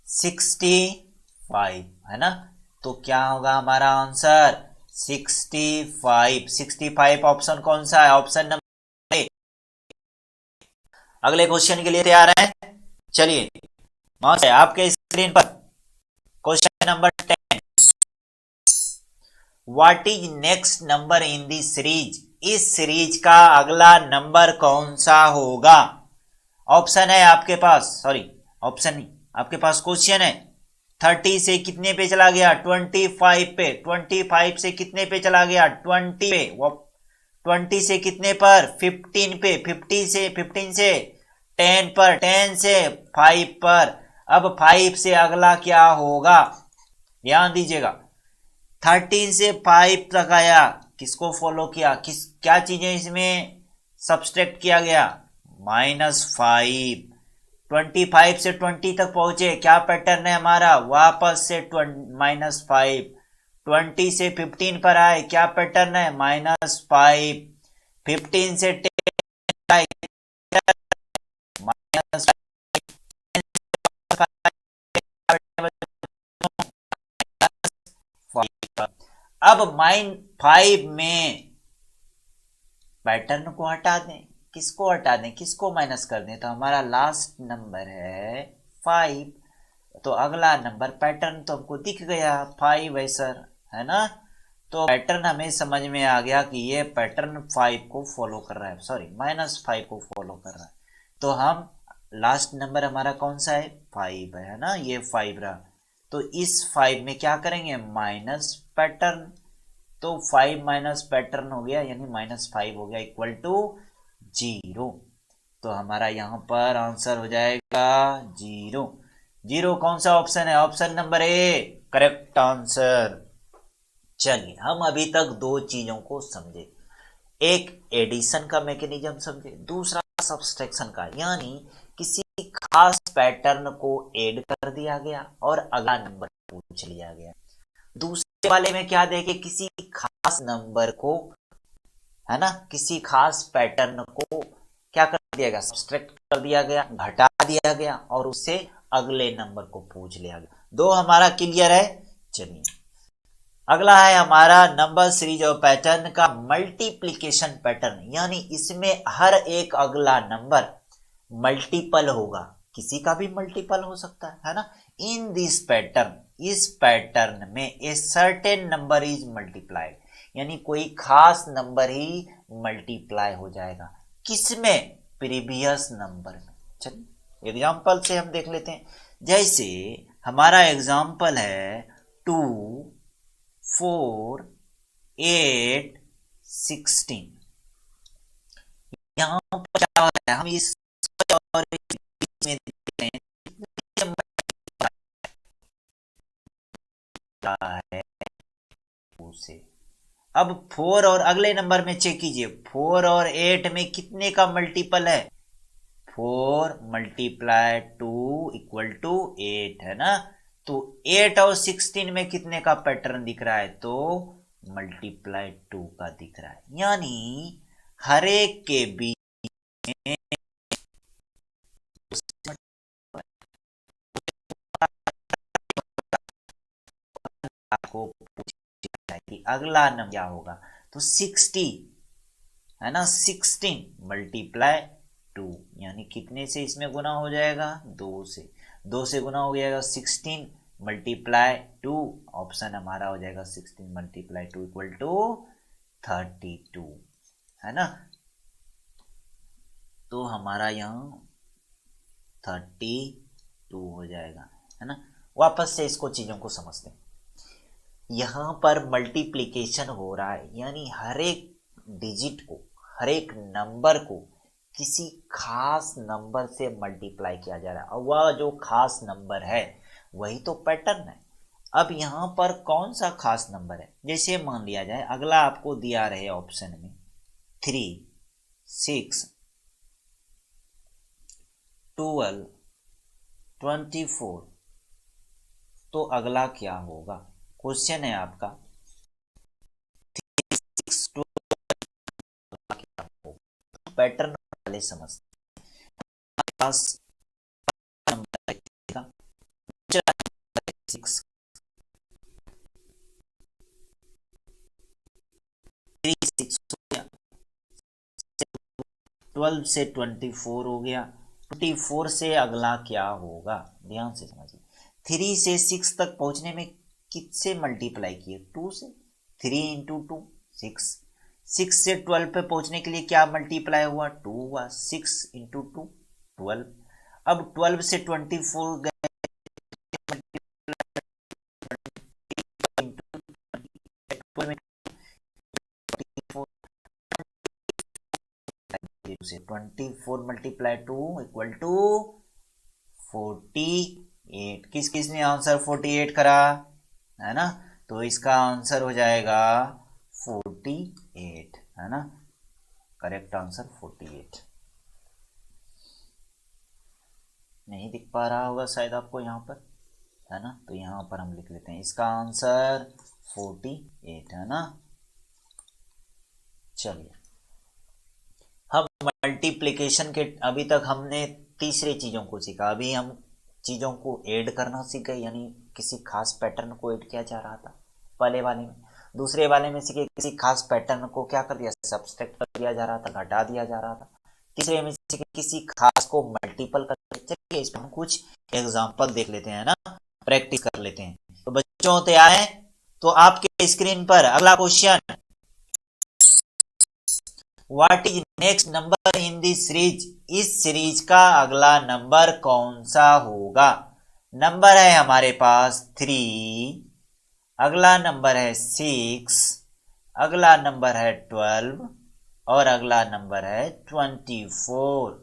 65, है ना। तो क्या होगा हमारा आंसर, 65 ऑप्शन कौन सा है, ऑप्शन नंबर ए। अगले क्वेश्चन के लिए तैयार हैं, चलिए आपके स्क्रीन पर question number 10, what is next number in the series, इस सीरीज का अगला नंबर कौन सा होगा। ऑप्शन है आपके पास, सॉरी ऑप्शन नहीं, आपके पास क्वेश्चन है 30 से कितने पे चला गया, 25 पे, 25 से कितने पे चला गया, 20 पे, 20 से कितने पर, 15 पे, 15 से 10 पर, 10 से 5 पर। अब 5 से अगला क्या होगा, ध्यान दीजिएगा, 13 से 5 तक आया, किसको फॉलो किया, क्या चीजें इसमें सब्सट्रैक्ट किया गया, -5। 25 से 20 तक पहुंचे, क्या पैटर्न है हमारा, वापस से -5। 20 से 15 पर आए, क्या पैटर्न है, -5। 15 से 10 आए, -5। अब -5 में पैटर्न को हटा दें, किसको हटा दें, किसको माइनस कर दें, तो हमारा लास्ट नंबर है 5। तो अगला नंबर पैटर्न तो हमको दिख गया 5 है सर, है ना। तो पैटर्न हमें समझ में आ गया कि ये पैटर्न 5 को फॉलो कर रहा है, सॉरी -5 को फॉलो कर रहा है। तो हम लास्ट नंबर हमारा कौन सा है, 5 है ना, ये 5 रहा। तो इस 5 में क्या करेंगे, माइनस पैटर्न। तो 5 माइनस पैटर्न हो गया, यानी -5 हो गया इक्वल टू 0। तो हमारा यहां पर आंसर हो जाएगा 0। 0 कौन सा ऑप्शन है, option number A correct answer. चलिए हम अभी तक दो चीजों को समझे, एक एडिशन का मैकेनिज्म समझे, दूसरा सब्सट्रैक्शन का, यानी किसी खास पैटर्न को ऐड कर दिया गया और अगला नंबर पूछ लिया गया। दूसरे वाले में क्या देखे, किसी खास नंबर को, है ना, किसी खास पैटर्न को क्या कर दिया गया, सब्सट्रैक्ट कर दिया गया, घटा दिया गया और उससे अगले नंबर को पूछ लिया गया। दो हमारा क्लियर है। चलिए अगला है हमारा नंबर सीरीज और पैटर्न का मल्टीप्लिकेशन पैटर्न, यानी इसमें हर एक अगला नंबर मल्टीपल होगा, किसी का भी मल्टीपल हो सकता है ना। इन दिस पैटर्न, इस पैटर्न में a certain number is multiplied, यानी कोई खास नंबर ही मल्टीप्लाई हो जाएगा, किसमें, प्रीवियस नंबर में। चलिए एग्जांपल से हम देख लेते हैं, जैसे हमारा एग्जांपल है 2 4 8 16। यहां पर क्या होता है, हम इस और में देखते हैं है उसे। अब 4 और अगले नंबर में चेक कीजिए, 4 और 8 में कितने का मल्टीपल है, 4 मल्टीप्लाई 2 इक्वल टू 8, है ना। तो 8 और 16 में कितने का पैटर्न दिख रहा है, तो मल्टीप्लाई 2 का दिख रहा है, यानी हर एक के बीच आपको पूछा कि अगला नंबर क्या होगा, तो 60 है ना, 16 मल्टीप्लाई 2 यानी कितने से इसमें गुना हो जाएगा, 2 से गुना हो जाएगा 16 मल्टीप्लाई 2, ऑप्शन हमारा हो जाएगा 16 मल्टीप्लाई 2 इक्वल टू 32, है ना। तो हमारा यहाँ 32 हो जाएगा, है ना। वापस से इसको चीजों को समझते हैं। यहाँ पर मल्टीप्लिकेशन हो रहा है, यानी हर एक डिजिट को, हर एक नंबर को किसी खास नंबर से मल्टीप्लाई किया जा रहा है, और वह जो खास नंबर है वही तो पैटर्न है। अब यहाँ पर कौन सा खास नंबर है, जैसे मान लिया जाए अगला आपको दिया रहे ऑप्शन में 3, 6, 12, 24, तो अगला क्या होगा, क्वेश्चन है आपका 6, 12 पैटर्न वाले समझते नंबर 6, 3, 6 12 से 24 हो गया, 24 से अगला क्या होगा, ध्यान से समझिए। 3 से 6 तक पहुंचने में किससे मल्टीप्लाई किए, 2 से, 3 इंटू 2 6, 6 से 12 पे पहुंचने के लिए क्या मल्टीप्लाई हुआ, 2 हुआ, 6 इंटू 2 12। अब 12 से 24 गए, से 24 मल्टीप्लाई 2 इक्वल टू 48। किस किस ने आंसर 48 करा, है ना, तो इसका आंसर हो जाएगा 48, है ना, करेक्ट आंसर 48। नहीं दिख पा रहा होगा शायद आपको यहाँ पर, है ना, तो यहाँ पर हम लिख लेते हैं इसका आंसर 48, है ना। चलिए, हम मल्टीप्लिकेशन के अभी तक हमने तीसरे चीजों को सीखा, अभी हम चीजों को ऐड करना सीख गए, यानी किसी खास पैटर्न को ऐड किया जा रहा था पहले वाले में। दूसरे वाले में सीखे किसी खास पैटर्न को क्या कर दिया, सब्सट्रैक्ट कर दिया जा रहा था, घटा दिया जा रहा था। तीसरे में सीखे किसी खास को मल्टीपल कर, चलिए इस पर हम कुछ एग्जांपल देख लेते हैं ना, प्रैक्टिस कर लेते हैं। तो बच्चों तैयार हैं, तो आपके स्क्रीन पर अगला question, what is next number in this series, इस सीरीज का अगला नंबर कौन सा होगा। नंबर है हमारे पास 3, अगला नंबर है 6, अगला नंबर है 12 और अगला नंबर है 24।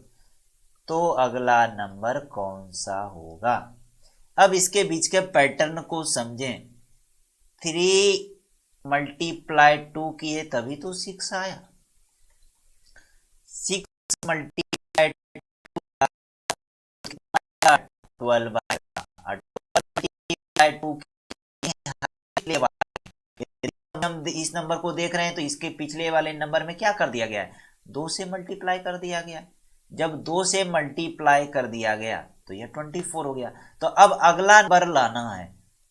तो अगला नंबर कौन सा होगा। अब इसके बीच के पैटर्न को समझें। 3 मल्टीप्लाई 2 किए तभी तो 6 आया, 6 मल्टीप्लाई 12 आएगा, 2 हम इस नंबर को देख रहे हैं तो इसके पिछले वाले नंबर में क्या कर दिया गया है, 2 से मल्टीप्लाई कर दिया गया। जब 2 से मल्टीप्लाई कर दिया गया तो यह 24 हो गया। तो अब अगला नंबर लाना है,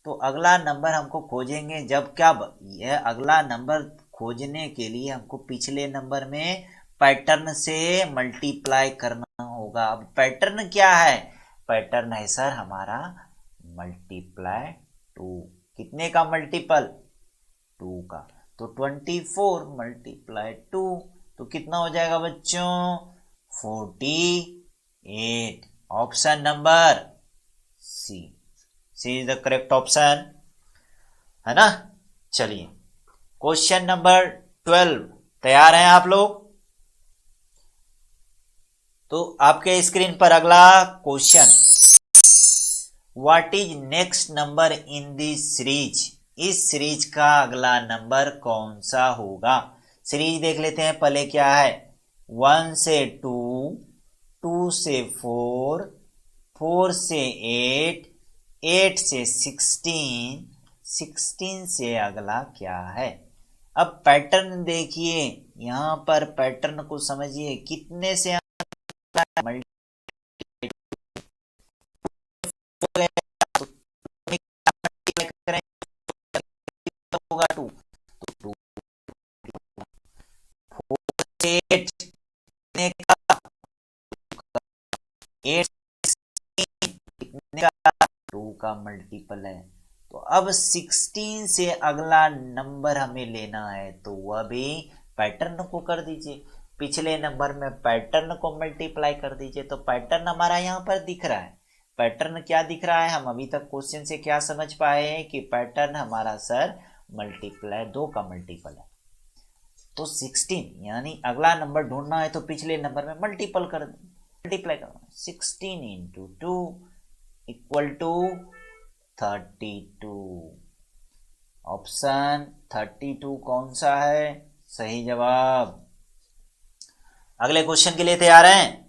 तो अगला नंबर हमको खोजेंगे जब क्या, यह अगला नंबर खोजने के लिए हमको पिछले नंबर में पैटर्न से मल्टीप्लाई करना होगा। अब पैटर्न क्या है, पैटर्न है सर हमारा मल्टीप्लाई 2, कितने का मल्टीपल, 2 का। तो 24 मल्टीप्लाई 2 तो कितना हो जाएगा बच्चों, 48। Option number C, C is the correct option, है ना। चलिए क्वेश्चन नंबर 12, तैयार हैं आप लोग। तो आपके स्क्रीन पर अगला question, what is next number in this series, इस सीरीज का अगला नंबर कौन सा होगा। सीरीज देख लेते हैं पहले क्या है, 1 से 2, 2 से 4, 4 से 8, 8 से 16, 16 से अगला क्या है। अब पैटर्न देखिए, यहां पर पैटर्न को समझिए, कितने से होगा 2, तो 2 से 8 कितने का, 8 कितने का, 2 का मल्टीपल है। तो अब 16 से अगला नंबर हमें लेना है, तो वह भी पैटर्न को कर दीजिए। पिछले नंबर में पैटर्न को मल्टीप्लाई कर दीजिए, तो पैटर्न हमारा यहाँ पर दिख रहा है। पैटर्न क्या दिख रहा है, हम अभी तक क्वेश्चन से क्या समझ पाए हैं कि पैटर्न हमारा सर मल्टीप्लाई 2 का मल्टीपल है। तो 16 यानी अगला नंबर ढूंढना है तो पिछले नंबर में मल्टीप्लाई करना। 16 इंटू 2 इक्वल टू 32। ऑप्शन 32 कौन सा है, सही जवाब। अगले क्वेश्चन के लिए तैयार हैं?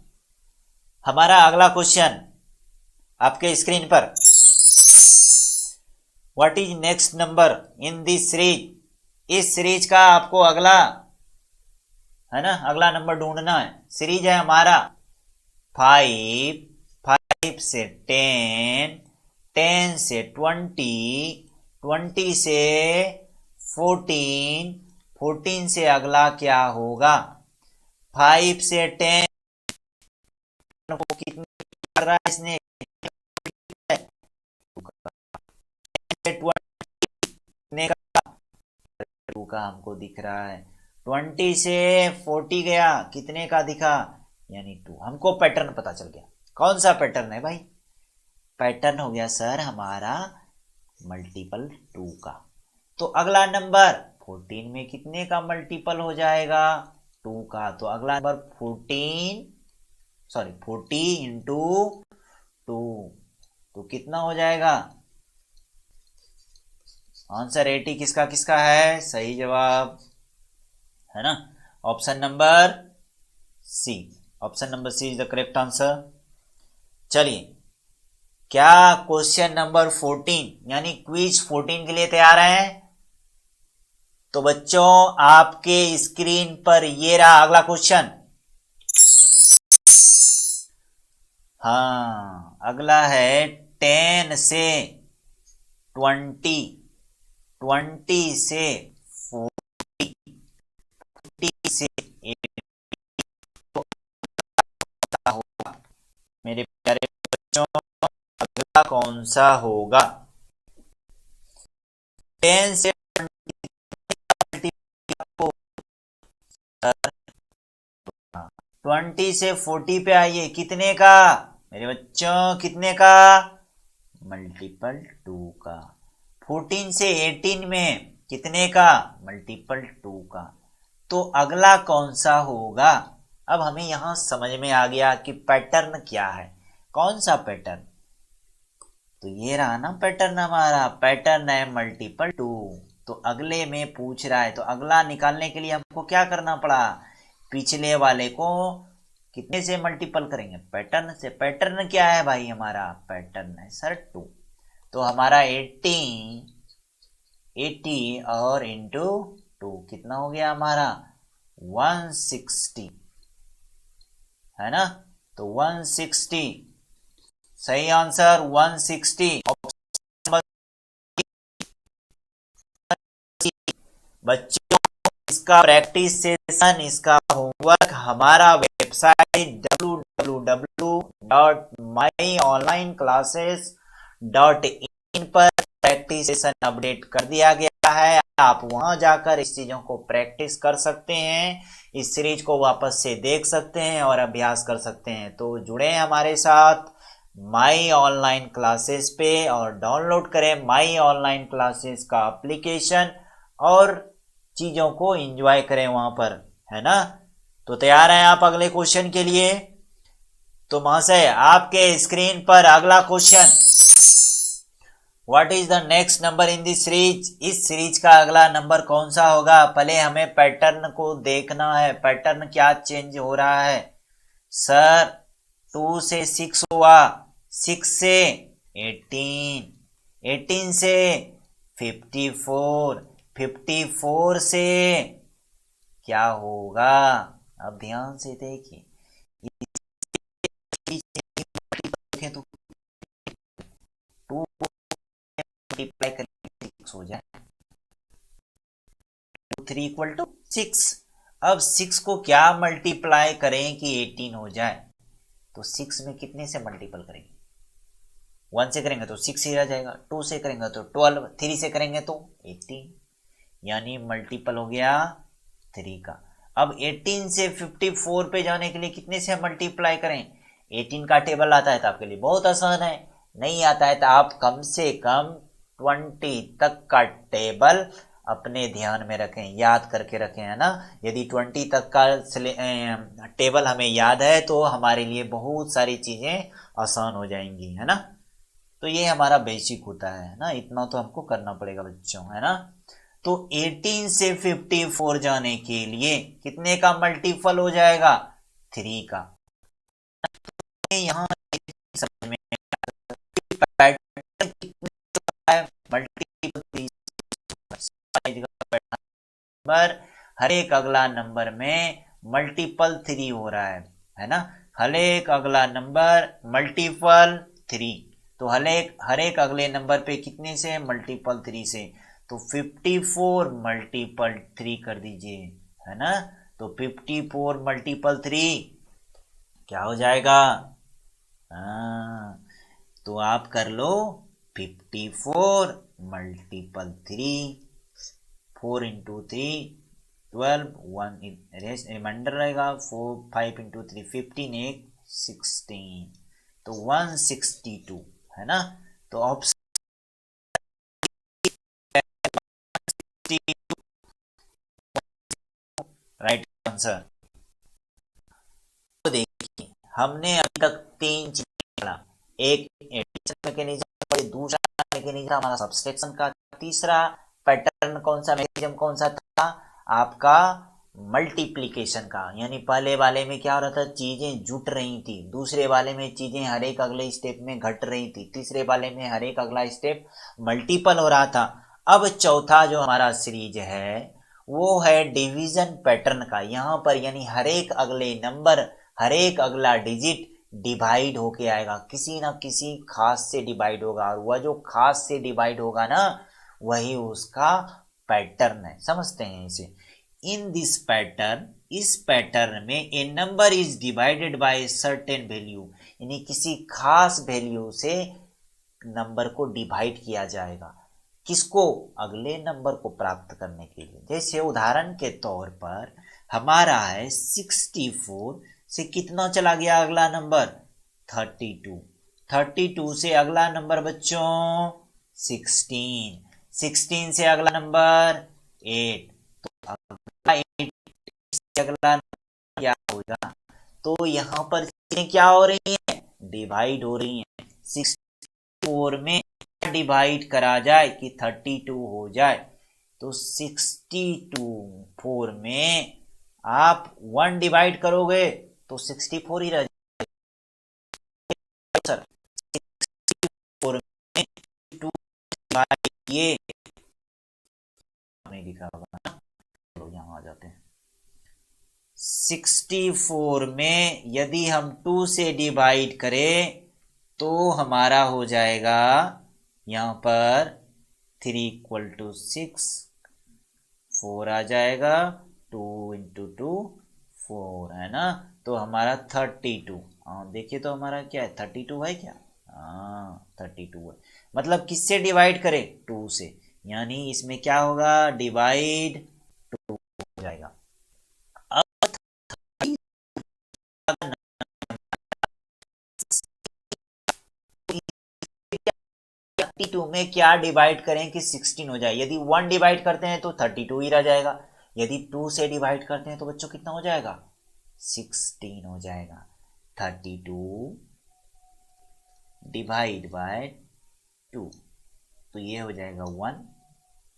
हमारा अगला क्वेश्चन आपके स्क्रीन पर, what is next number in this series. इस सीरीज का आपको अगला है ना, अगला नंबर ढूंढना है। सीरीज है हमारा 5, 5 से 10, 10 से 20, 20 से 14, 14 से अगला क्या होगा। 5 से 10 को कितने कर रहा है इसने, 20 का, 2 का हमको दिख रहा है। 20 से 40 गया, कितने का दिखा, यानी 2। हमको पैटर्न पता चल गया। कौन सा पैटर्न है भाई, पैटर्न हो गया सर हमारा मल्टीपल 2 का। तो अगला नंबर 14 में कितने का मल्टीपल हो जाएगा, 2 का। तो अगला नंबर 40 इंटू 2, तो कितना हो जाएगा, आंसर 80 किसका किसका है, सही जवाब है ना, option number C. Option number C is the correct answer. चलिए, क्या क्वेश्चन नंबर 14 यानी क्विज 14 के लिए तैयार हैं? तो बच्चों आपके स्क्रीन पर ये रहा अगला क्वेश्चन। हाँ, अगला है 10 से 20, 20 से 40, 40 से 80 होगा। मेरे प्यारे बच्चों अगला कौन सा होगा, 10 से 20 से 40 पे आइए, कितने का मेरे बच्चों, कितने का, मल्टीपल 2 का। 14 से 18 में कितने का, मल्टीपल 2 का। तो अगला कौन सा होगा। अब हमें यहां समझ में आ गया कि पैटर्न क्या है, कौन सा पैटर्न। तो ये रहा ना पैटर्न, हमारा पैटर्न है मल्टीपल 2। तो अगले में पूछ रहा है, तो अगला निकालने के लिए हमको क्या करना पड़ा, पिछले वाले को कितने से मल्टीपल करेंगे, पैटर्न से। पैटर्न क्या है भाई, हमारा पैटर्न है सर 2। तो हमारा 80 और इंटू 2 कितना हो गया हमारा, 160 है ना। तो 160 सही आंसर, 160। बच्चों इसका प्रैक्टिस सेशन, इसका होमवर्क हमारा वेबसाइट www.myonlineclasses.in पर प्रैक्टिस सेशन अपडेट कर दिया गया है। आप वहां जाकर इस चीजों को प्रैक्टिस कर सकते हैं, इस सीरीज को वापस से देख सकते हैं और अभ्यास कर सकते हैं। तो जुड़े हमारे साथ माई ऑनलाइन क्लासेस पे और डाउनलोड करें माई ऑनलाइन क्लासेस का एप्लीकेशन और चीजों को एंजॉय करें वहां पर, है ना। तो तैयार हैं आप अगले क्वेश्चन के लिए। तो महाशय आपके स्क्रीन पर अगला question, what is the next number in this series. इस सीरीज का अगला नंबर कौन सा होगा। पहले हमें पैटर्न को देखना है, पैटर्न क्या चेंज हो रहा है। सर 2 से 6 हुआ, 6 से 18, 18 से 54, 54 से क्या होगा। अब ध्यान से देखिए, 3 इक्वल टू 6। अब 6 को क्या मल्टीप्लाई करें कि 18 हो जाए, तो 6 में कितने से मल्टीपल करेंगे? 1 से करेंगे तो 6 ही रह जाएगा, 2 से करेंगे तो 12, 3 से करेंगे तो 18, यानी मल्टीपल हो गया 3 का। अब 18 से 54 पे जाने के लिए कितने से मल्टीप्लाई करें? 18 का टेबल आता है तो आपके लिए बहुत आसान है, नहीं आता है तो आप कम से कम 20 तक का टेबल अपने ध्यान में रखें, याद करके रखें, है ना। यदि 20 तक का टेबल हमें याद है तो हमारे लिए बहुत सारी चीजें आसान हो जाएंगी, है ना। तो ये हमारा बेसिक होता है ना, इतना तो हमको करना पड़ेगा बच्चों, है ना। तो 18 से 54 जाने के लिए कितने का मल्टीपल हो जाएगा? 3 का। यहाँ समझ में पैटर्न कितना है, मल्टीपल नंबर, हर एक अगला नंबर में मल्टीपल 3 हो रहा है ना। हर एक अगला नंबर मल्टीपल 3, तो हर एक अगले नंबर पे कितने से? मल्टीपल 3 से। तो 54 मल्टीपल 3 कर दीजिए, है ना। तो 54 मल्टीपल 3 क्या हो जाएगा? हाँ, तो आप कर लो 54 मल्टीपल 3, 4 इंटू 3 12, 1 रिमाइंडर रहेगा, 4 5 इंटू 3 15, 8 16, तो 162, है ना। तो ऑप्शन राइट आंसर। तो देखिए हमने अभी तक 3 चीजें पढ़ा, एक एडिशन मैकेनिज्म और दूसरा मैकेनिज्म हमारा सब्सट्रैक्शन का, तीसरा पैटर्न कौन सा, मैकेनिज्म कौन सा था आपका? मल्टीप्लिकेशन का। यानी पहले वाले में क्या हो रहा था? चीजें जुट रही थी, दूसरे वाले में चीजें हर एक अगले स्टेप में घट रही थी, तीसरे वाले में हर एक अगला स्टेप मल्टीपल हो रहा था। अब चौथा जो हमारा सीरीज है वो है डिवीजन पैटर्न का। यहाँ पर यानी हर एक अगले नंबर, हर एक अगला डिजिट डिवाइड होके आएगा, किसी ना किसी खास से डिवाइड होगा, और वह जो खास से डिवाइड होगा ना वही उसका पैटर्न है। समझते हैं इसे। इन दिस पैटर्न, इस पैटर्न में a number is divided by certain value, यानी किसी खास वैल्यू से नंबर को डिवाइड किया जाएगा। किसको? अगले नंबर को प्राप्त करने के लिए। जैसे उदाहरण के तौर पर हमारा है 64 से कितना चला गया अगला नंबर? 32, 32 से अगला नंबर बच्चों 16, 16 से अगला नंबर 8, तो अगला 8 से अगला नंबर क्या होगा? तो यहाँ पर चीजें क्या हो रही हैं? डिवाइड हो रही हैं। 64 में डिवाइड करा जाए कि 32 हो जाए, तो 62 4 में आप 1 डिवाइड करोगे तो 64 ही रह जाएगा। सर 64 में 2 डिवाइड किए, नहीं लिखा होगा ना, चलो यहाँ आ जाते हैं। 64 में यदि हम 2 से डिवाइड करें तो हमारा हो जाएगा यहाँ पर 3 इक्वल टू 6, 4 आ जाएगा, 2 इंटू 2 4, है ना। तो हमारा 32, हाँ देखिए तो हमारा क्या है? 32 है क्या? हाँ 32 है। मतलब किससे डिवाइड करें? 2 से, यानी इसमें क्या होगा? डिवाइड 2 हो जाएगा। अब 32 में क्या डिवाइड करें कि 16 हो जाए? यदि 1 डिवाइड करते हैं तो 32 ही रह जाएगा, यदि 2 से डिवाइड करते हैं तो बच्चों कितना हो जाएगा? 16 हो जाएगा। 32 डिवाइड बाय 2, तो ये हो जाएगा 1,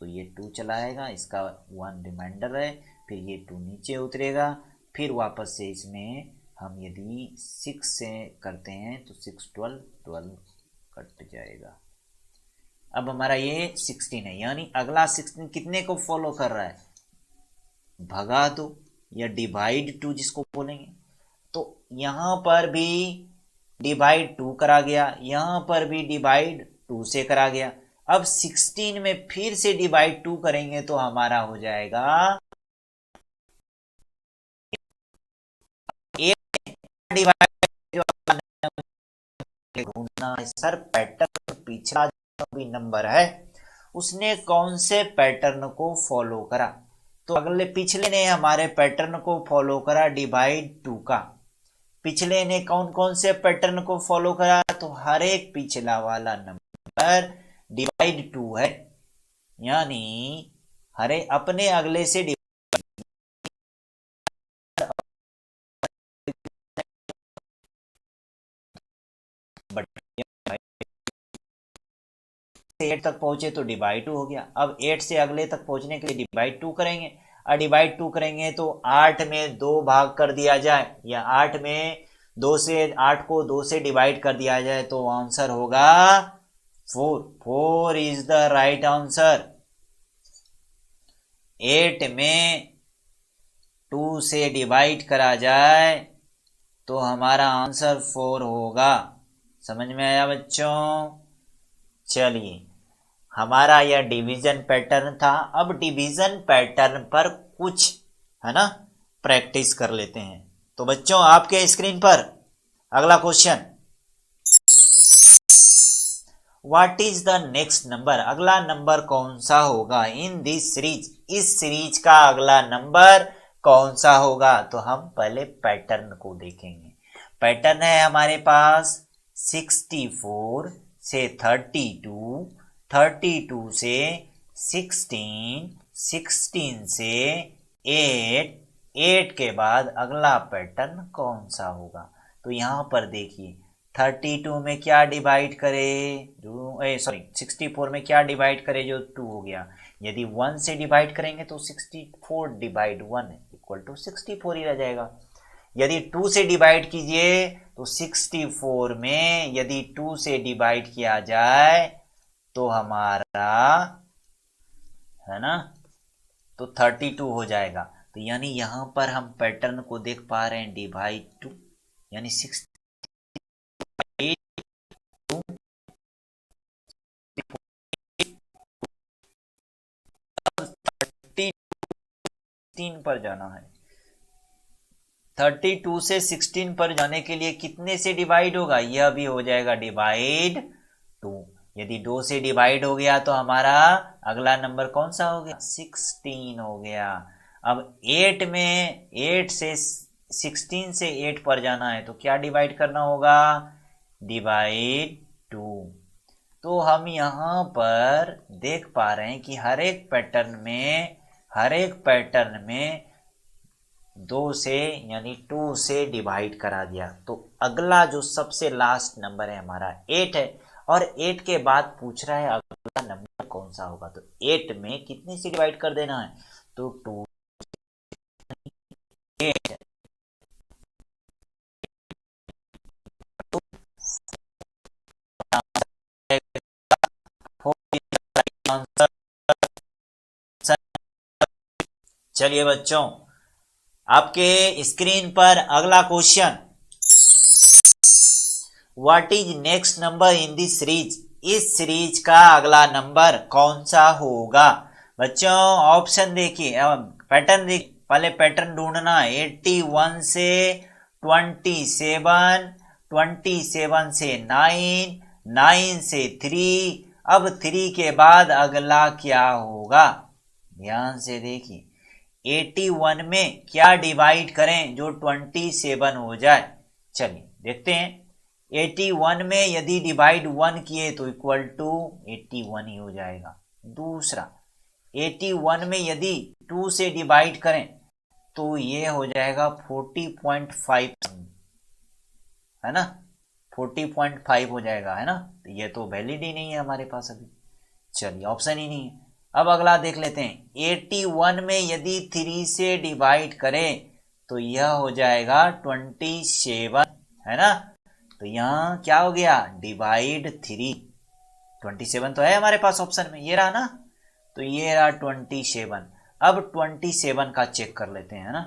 तो ये 2 चला आएगा, इसका 1 रिमाइंडर है, फिर ये 2 नीचे उतरेगा, फिर वापस से इसमें हम यदि 6 से करते हैं तो 6 12 12 कट जाएगा। अब हमारा ये 16 है, यानी अगला 16 कितने को फॉलो कर रहा है? भगा दो या डिवाइड 2 जिसको बोलेंगे। तो यहां पर भी डिवाइड 2 करा गया, यहां पर भी डिवाइड 2 से करा गया। अब 16 में फिर से डिवाइड 2 करेंगे तो हमारा हो जाएगा 8 डिवाइड ढूंढना है सर पैटर्न। पिछला जो भी नंबर है उसने कौन से पैटर्न को फॉलो करा, तो अगले पिछले ने हमारे पैटर्न को फॉलो करा डिवाइड 2 का। पिछले ने कौन कौन से पैटर्न को फॉलो करा, तो हर एक पिछला वाला नंबर डिवाइड 2 है, यानी हरे अपने अगले से से 8 तक पहुंचे तो डिवाइड 2 हो गया। अब 8 से अगले तक पहुंचने के लिए डिवाइड 2 करेंगे, और डिवाइड 2 करेंगे तो 8 में 2 भाग कर दिया जाए, या 8 में 2 से 8 को 2 से डिवाइड कर दिया जाए तो आंसर होगा 4। 4 इज द राइट आंसर। 8 में 2 से डिवाइड करा जाए तो हमारा आंसर 4 होगा। समझ में आया बच्चों? चलिए, हमारा यह डिवीजन पैटर्न था। अब डिवीजन पैटर्न पर कुछ है ना प्रैक्टिस कर लेते हैं। तो बच्चों आपके स्क्रीन पर अगला question, what is the next number, अगला नंबर कौन सा होगा इन दिस सीरीज, इस सीरीज का अगला नंबर कौन सा होगा। तो हम पहले पैटर्न को देखेंगे। पैटर्न है हमारे पास 64 से 32, 32 से 16, 16 से 8, 8 के बाद अगला पैटर्न कौन सा होगा। तो यहां पर देखिए 32 में क्या डिवाइड करे, जो सॉरी 64 में क्या डिवाइड करे जो 2 हो गया। यदि 1 से डिवाइड करेंगे तो 64 डिवाइड 1 इक्वल टू 64 ही रह जाएगा। यदि 2 से डिवाइड कीजिए तो 64 में यदि 2 से डिवाइड किया जाए तो हमारा है ना तो 32 हो जाएगा। तो यानी यहां पर हम पैटर्न को देख पा रहे हैं डिवाइड 2, यानी 6 16 पर जाना है। 32 से 16 पर जाने के लिए कितने से डिवाइड होगा, यह भी हो जाएगा डिवाइड 2। यदि 2 से डिवाइड हो गया तो हमारा अगला नंबर कौन सा हो गया, 16 हो गया। अब 8 में 8 से 16 से 8 पर जाना है तो क्या डिवाइड करना होगा, डिवाइड 2। तो हम यहां पर देख पा रहे हैं कि हर एक पैटर्न में 2 से यानी 2 से डिवाइड करा दिया। तो अगला जो सबसे लास्ट नंबर है हमारा 8 है, और 8 के बाद पूछ रहा है अगला नंबर कौन सा होगा। तो 8 में कितने से डिवाइड कर देना है, तो 2 8 आंसर। चलिए बच्चों आपके स्क्रीन पर अगला question, what is next number in this series, इस सीरीज का अगला नंबर कौन सा होगा। बच्चों ऑप्शन देखिए, पैटर्न देख, पहले पैटर्न ढूंढना। 81 से 27, 27 से 9, 9 से 3, अब 3 के बाद अगला क्या होगा, ध्यान से देखिए। 81 में क्या डिवाइड करें जो 27 हो जाए, चलिए देखते हैं। 81 में यदि डिवाइड 1 किए तो इक्वल टू 81 ही हो जाएगा। दूसरा 81 में यदि 2 से डिवाइड करें तो ये हो जाएगा 40.5, है ना 40.5 हो जाएगा, है ना। तो ये तो वैलिड ही नहीं है हमारे पास अभी, चलिए ऑप्शन ही नहीं है। अब अगला देख लेते हैं, 81 में यदि 3 से डिवाइड करें तो यह हो जाएगा 27, है ना। तो यहाँ क्या हो गया, डिवाइड 3, 27 तो है हमारे पास ऑप्शन में, ये रहा ना, तो ये रहा 27। अब 27 का चेक कर लेते हैं, है ना।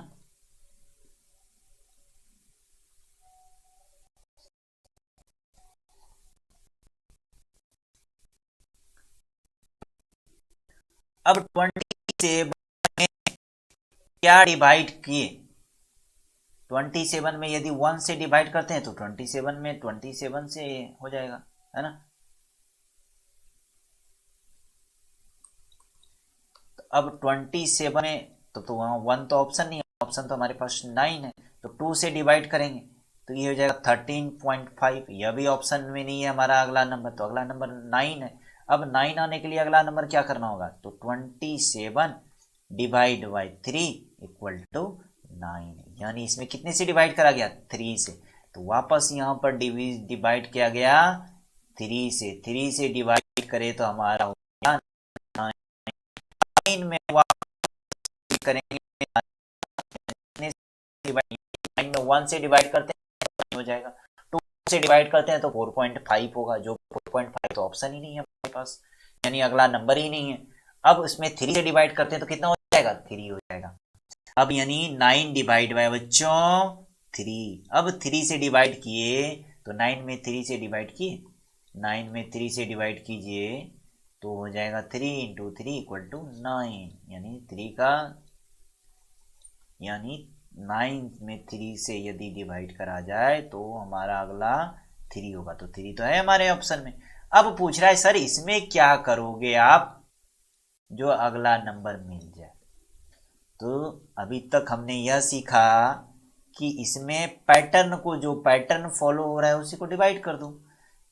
अब 27 में क्या डिवाइड किए, 27 में यदि 1 से डिवाइड करते हैं तो 27 में 27 से हो जाएगा, है ना। तो अब 27 में तो वहां 1 तो ऑप्शन नहीं है, ऑप्शन तो हमारे पास 9 है, तो 2 से डिवाइड करेंगे तो ये हो जाएगा 13.5। यह भी ऑप्शन में नहीं है हमारा अगला नंबर, तो अगला नंबर 9 है। अब 9 आने के लिए अगला नंबर क्या करना होगा, तो 27 डिवाइड बाई 3 इक्वल टू 9, यानी इसमें कितने से डिवाइड करा गया, 3 से। तो वापस यहाँ पर डिवाइड किया गया 3 से, 3 से डिवाइड करे तो हमारा हो गया 9 में वापस करेंगे 9 में 1 से डिवाइड करते हैं हो जाएगा, 2 से डिवाइड करते हैं तो 4.5 होगा, जो 4.5 तो ऑप्शन ही नहीं है हमारे पास, यानी अगला नंबर ही नहीं है। अब इसमें 3 से डिवाइड करते हैं तो कितना हो जाएगा, 3 हो जाएगा। अब यानी 9 डिवाइड बाय बच्चों 3, अब 3 से डिवाइड किए तो 9 में 3 से डिवाइड किए, 9 में 3 से डिवाइड कीजिए तो हो जाएगा 3 इंटू 3 इक्वल टू 9, यानी 3 का यानी 9 में 3 से यदि डिवाइड करा जाए तो हमारा अगला 3 होगा, तो 3 तो है हमारे ऑप्शन में। अब पूछ रहा है सर इसमें क्या करोगे आप जो अगला नंबर मिल जाए। तो अभी तक हमने यह सीखा कि इसमें पैटर्न को, जो पैटर्न फॉलो हो रहा है उसी को डिवाइड कर दूं,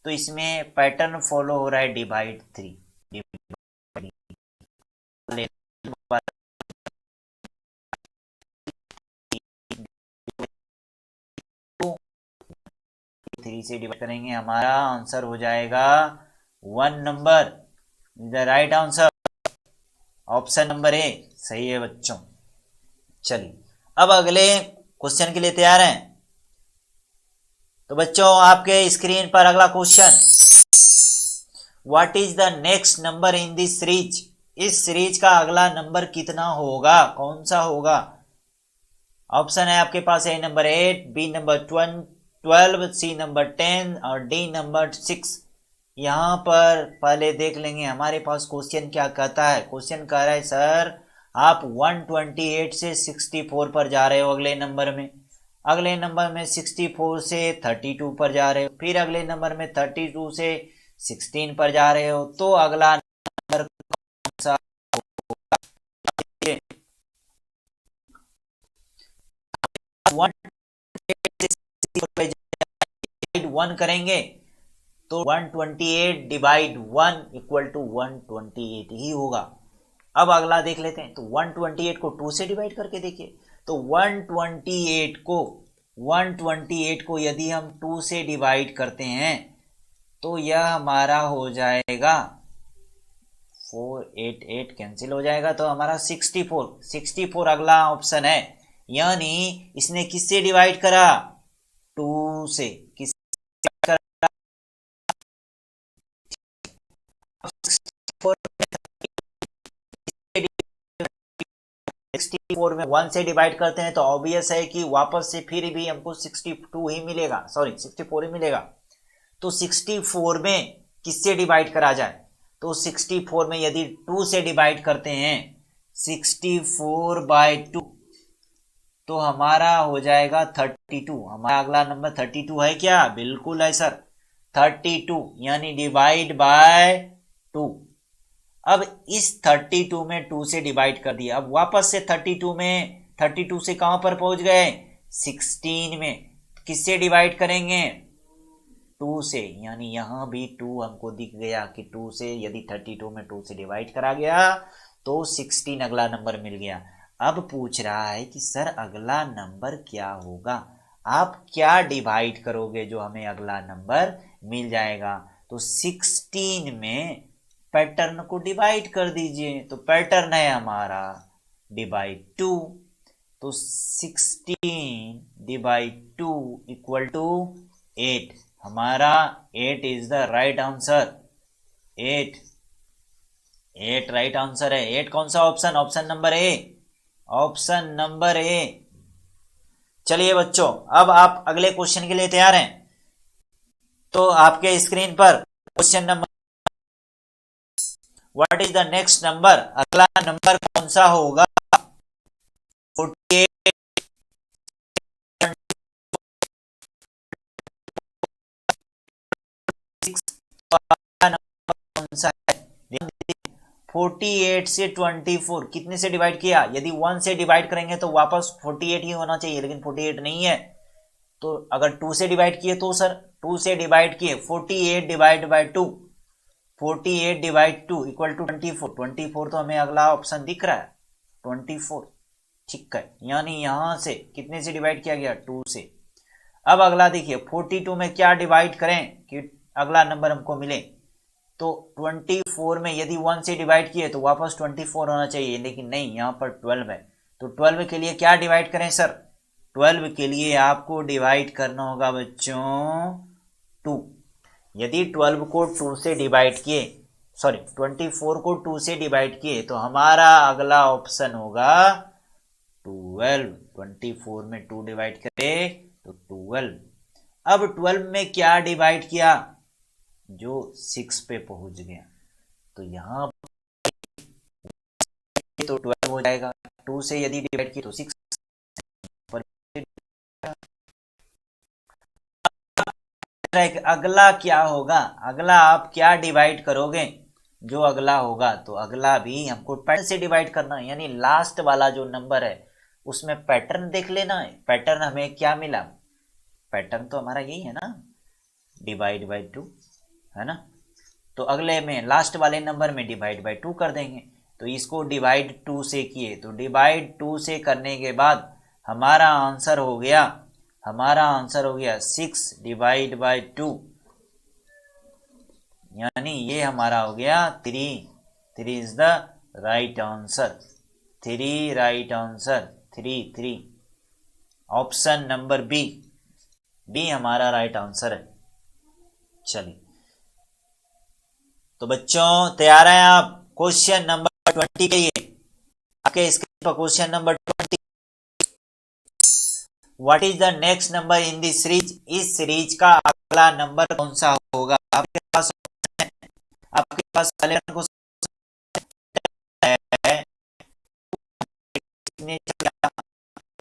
तो इसमें पैटर्न फॉलो हो रहा है डिवाइड 3, 3 से डिवाइड करेंगे, हमारा आंसर हो जाएगा 1 number, the right answer option number A सही है बच्चों। चलिए अब अगले क्वेश्चन के लिए तैयार हैं। तो बच्चों आपके स्क्रीन पर अगला question, what is the next number in this series, इस सीरीज का अगला नंबर कितना होगा, कौन सा होगा। ऑप्शन है आपके पास, A number 8, B number 12, C number 10 और डी नंबर 6। यहां पर पहले देख लेंगे हमारे पास क्वेश्चन क्या कहता है। क्वेश्चन कह रहा है सर आप 128 से 64 पर जा रहे हो अगले नंबर में, अगले नंबर में 64 से 32 पर जा रहे हो, फिर अगले नंबर में 32 से 16 पर जा रहे हो, तो अगला नंबर कौन सा होगा। 1 करेंगे तो 128 डिवाइड 1 इक्वल टू 128 ही होगा। अब अगला देख लेते हैं, तो 128 को 2 से डिवाइड करके देखिए, तो 128 को यदि हम 2 से डिवाइड करते हैं तो यह हमारा हो जाएगा 4, 8, 8 कैंसिल हो जाएगा, तो हमारा 64 अगला ऑप्शन है। यानी इसने किससे डिवाइड करा, 2 से, किससे करा 64 में 1 से डिवाइड करते हैं तो ऑब्वियस है कि वापस से फिर भी हमको 62 ही मिलेगा, सॉरी 64 ही मिलेगा। तो 64 में किससे डिवाइड करा जाए, तो 64 में यदि 2 से डिवाइड करते हैं 64/2 तो हमारा हो जाएगा 32। हमारा अगला नंबर 32 है क्या, बिल्कुल है सर 32, यानी डिवाइड बाय 2। अब इस 32 में 2 से डिवाइड कर दिया, अब वापस से 32 से कहां पर पहुंच गए, 16 में, किससे डिवाइड करेंगे, 2 से, यानी यहां भी 2 हमको दिख गया कि 2 से यदि 32 में 2 से डिवाइड करा गया तो 16 अगला नंबर मिल गया। अब पूछ रहा है कि सर अगला नंबर क्या होगा, आप क्या डिवाइड करोगे जो हमें अगला नंबर मिल जाएगा। तो 16 में पैटर्न को डिवाइड कर दीजिए, तो पैटर्न है हमारा डिवाइड 2, तो 16 डिवाइड 2 इक्वल टू 8, हमारा 8 is the right answer, 8 right answer है। 8 कौन सा option, option number A, option number A. चलिए बच्चों अब आप अगले क्वेश्चन के लिए तैयार हैं। तो आपके स्क्रीन पर question number what is the next number, अगला नंबर कौन सा होगा? 48 नंबर कौन सा है? 48 से 24 कितने से डिवाइड किया? यदि 1 से डिवाइड करेंगे तो वापस 48 ही होना चाहिए, लेकिन 48 नहीं है। तो अगर 2 से डिवाइड किए तो सर 2 से डिवाइड किए 48 divide by 2, 48 divide 2 equal to 24। 24 तो हमें अगला ऑप्शन दिख रहा है 24, ठीक है। यानी यहां से कितने से डिवाइड किया गया? 2 से। अब अगला देखिए 42 में क्या डिवाइड करें कि अगला नंबर हमको मिले? तो 24 में यदि 1 से डिवाइड किए तो वापस 24 होना चाहिए, लेकिन नहीं, यहाँ पर 12 है। तो 12 के लिए क्या डिवाइड करें सर? 12 के लिए आपको डिवाइड करना होगा बच्चों 2। यदि 12 को 2 से डिवाइड किए, सॉरी 24 को 2 से डिवाइड किए तो हमारा अगला ऑप्शन होगा 12। 24 में 2 डिवाइड करें तो 12। अब 12 में क्या डिवाइड किया? जो 6 पे पहुंच गया, तो यहां तो 12 हो जाएगा। 2 से यदि डिवाइड किया तो 6 पर। अगला क्या होगा? अगला आप क्या डिवाइड करोगे? जो अगला होगा तो अगला भी हमको पैटर्न से डिवाइड करना है, यानी लास्ट वाला जो नंबर है उसमें पैटर्न देख लेना है। पैटर्न हमें क्या मिला? पैटर्न तो हमारा यही है ना, डिवाइड बाय 2, है ना। तो अगले में लास्ट वाले नंबर में डिवाइड बाय 2 कर देंगे। तो इसको डिवाइड 2 से किए, तो डिवाइड 2 से करने के बाद हमारा आंसर हो गया 6 डिवाइड बाय 2, यानी ये हमारा हो गया 3। 3 is the right answer. 3 right answer, 3। Option number B हमारा राइट आंसर है। चलिए, तो बच्चों तैयार हैं आप क्वेश्चन नंबर 20 के लिए? आपके स्क्रीन पर question number 20। What is the next number in this series? इस सीरीज का अगला नंबर कौन सा होगा? आपके पास पहले को है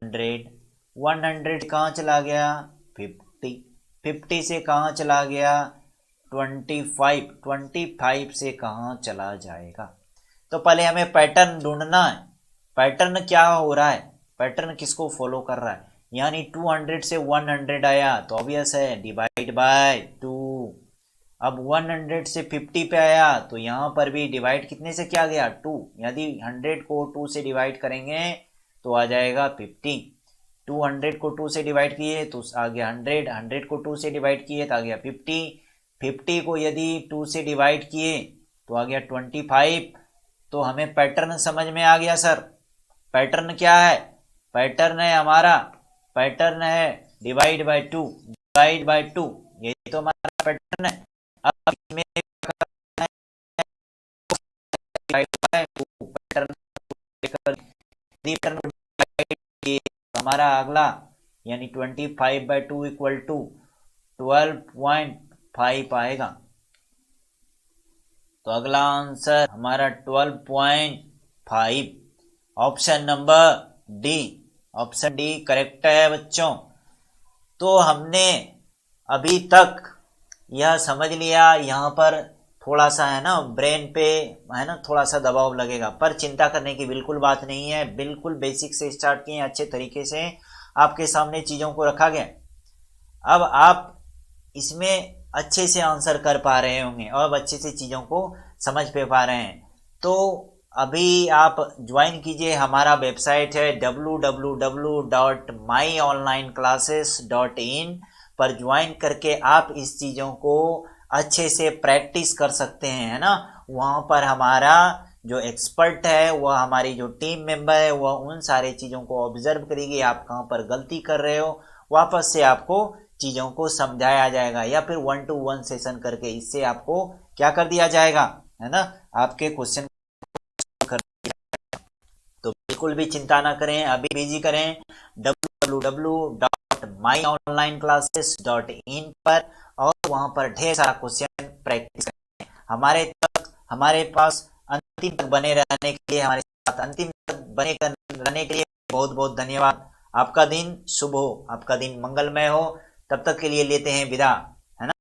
100, 100 कहाँ चला गया? 50, 50 से कहाँ चला गया? 25, 25 से कहाँ चला जाएगा? तो पहले हमें पैटर्न ढूंढना है। पैटर्न क्या हो रहा है? पैटर्न किसको फॉलो कर रहा है? यानी 200 से 100 आया तो ऑब्वियस है डिवाइड बाय 2। अब 100 से 50 पे आया तो यहाँ पर भी डिवाइड कितने से किया गया? 2। यदि 100 को 2 से डिवाइड करेंगे तो आ जाएगा 50। 200 को 2 से डिवाइड किए तो आ गया 100, 100 को 2 से डिवाइड किए तो आ गया 50, 50 को यदि 2 से डिवाइड किए तो आ गया 25। तो हमें पैटर्न समझ में आ गया सर। पैटर्न क्या है? पैटर्न है हमारा, पैटर्न है डिवाइड बाय 2, डिवाइड बाय 2, यही तो हमारा पैटर्न है। अब इसमें हमारा अगला यानी 25/2 इक्वल टू 12.5 आएगा। तो अगला आंसर हमारा 12.5, option number D. Option D correct है बच्चों। तो हमने अभी तक यह समझ लिया, यहाँ पर थोड़ा सा है ना ब्रेन पे है ना थोड़ा सा दबाव लगेगा, पर चिंता करने की बिल्कुल बात नहीं है। बिल्कुल बेसिक से स्टार्ट किए, अच्छे तरीके से आपके सामने चीज़ों को रखा गया। अब आप इसमें अच्छे से आंसर कर पा रहे होंगे और अच्छे से चीज़ों को समझ पे पा रहे हैं। तो अभी आप ज्वाइन कीजिए, हमारा वेबसाइट है www.myonlineclasses.in पर ज्वाइन करके आप इस चीज़ों को अच्छे से प्रैक्टिस कर सकते हैं, है ना। वहाँ पर हमारा जो एक्सपर्ट है, वह हमारी जो टीम मेंबर है, वह उन सारे चीज़ों को ऑब्जर्व करेगी, आप कहाँ पर गलती कर रहे हो, वापस से आपको चीज़ों को समझाया जाएगा, या फिर 1-to-1 सेशन करके इससे आपको क्या कर दिया जाएगा, है ना, आपके क्वेश्चन कर। तो बिल्कुल भी चिंता ना करें, अभी बिजी करें www.myonlineclasses.in पर, और वहाँ पर ढेर सारा क्वेश्चन प्रैक्टिस करें। हमारे पास अंतिम तक बने रहने के लिए, हमारे साथ अंतिम तक बने रहने के लिए बहुत बहुत धन्यवाद। आपका दिन शुभ हो, आपका दिन मंगलमय हो। तब तक के लिए लेते हैं विदा।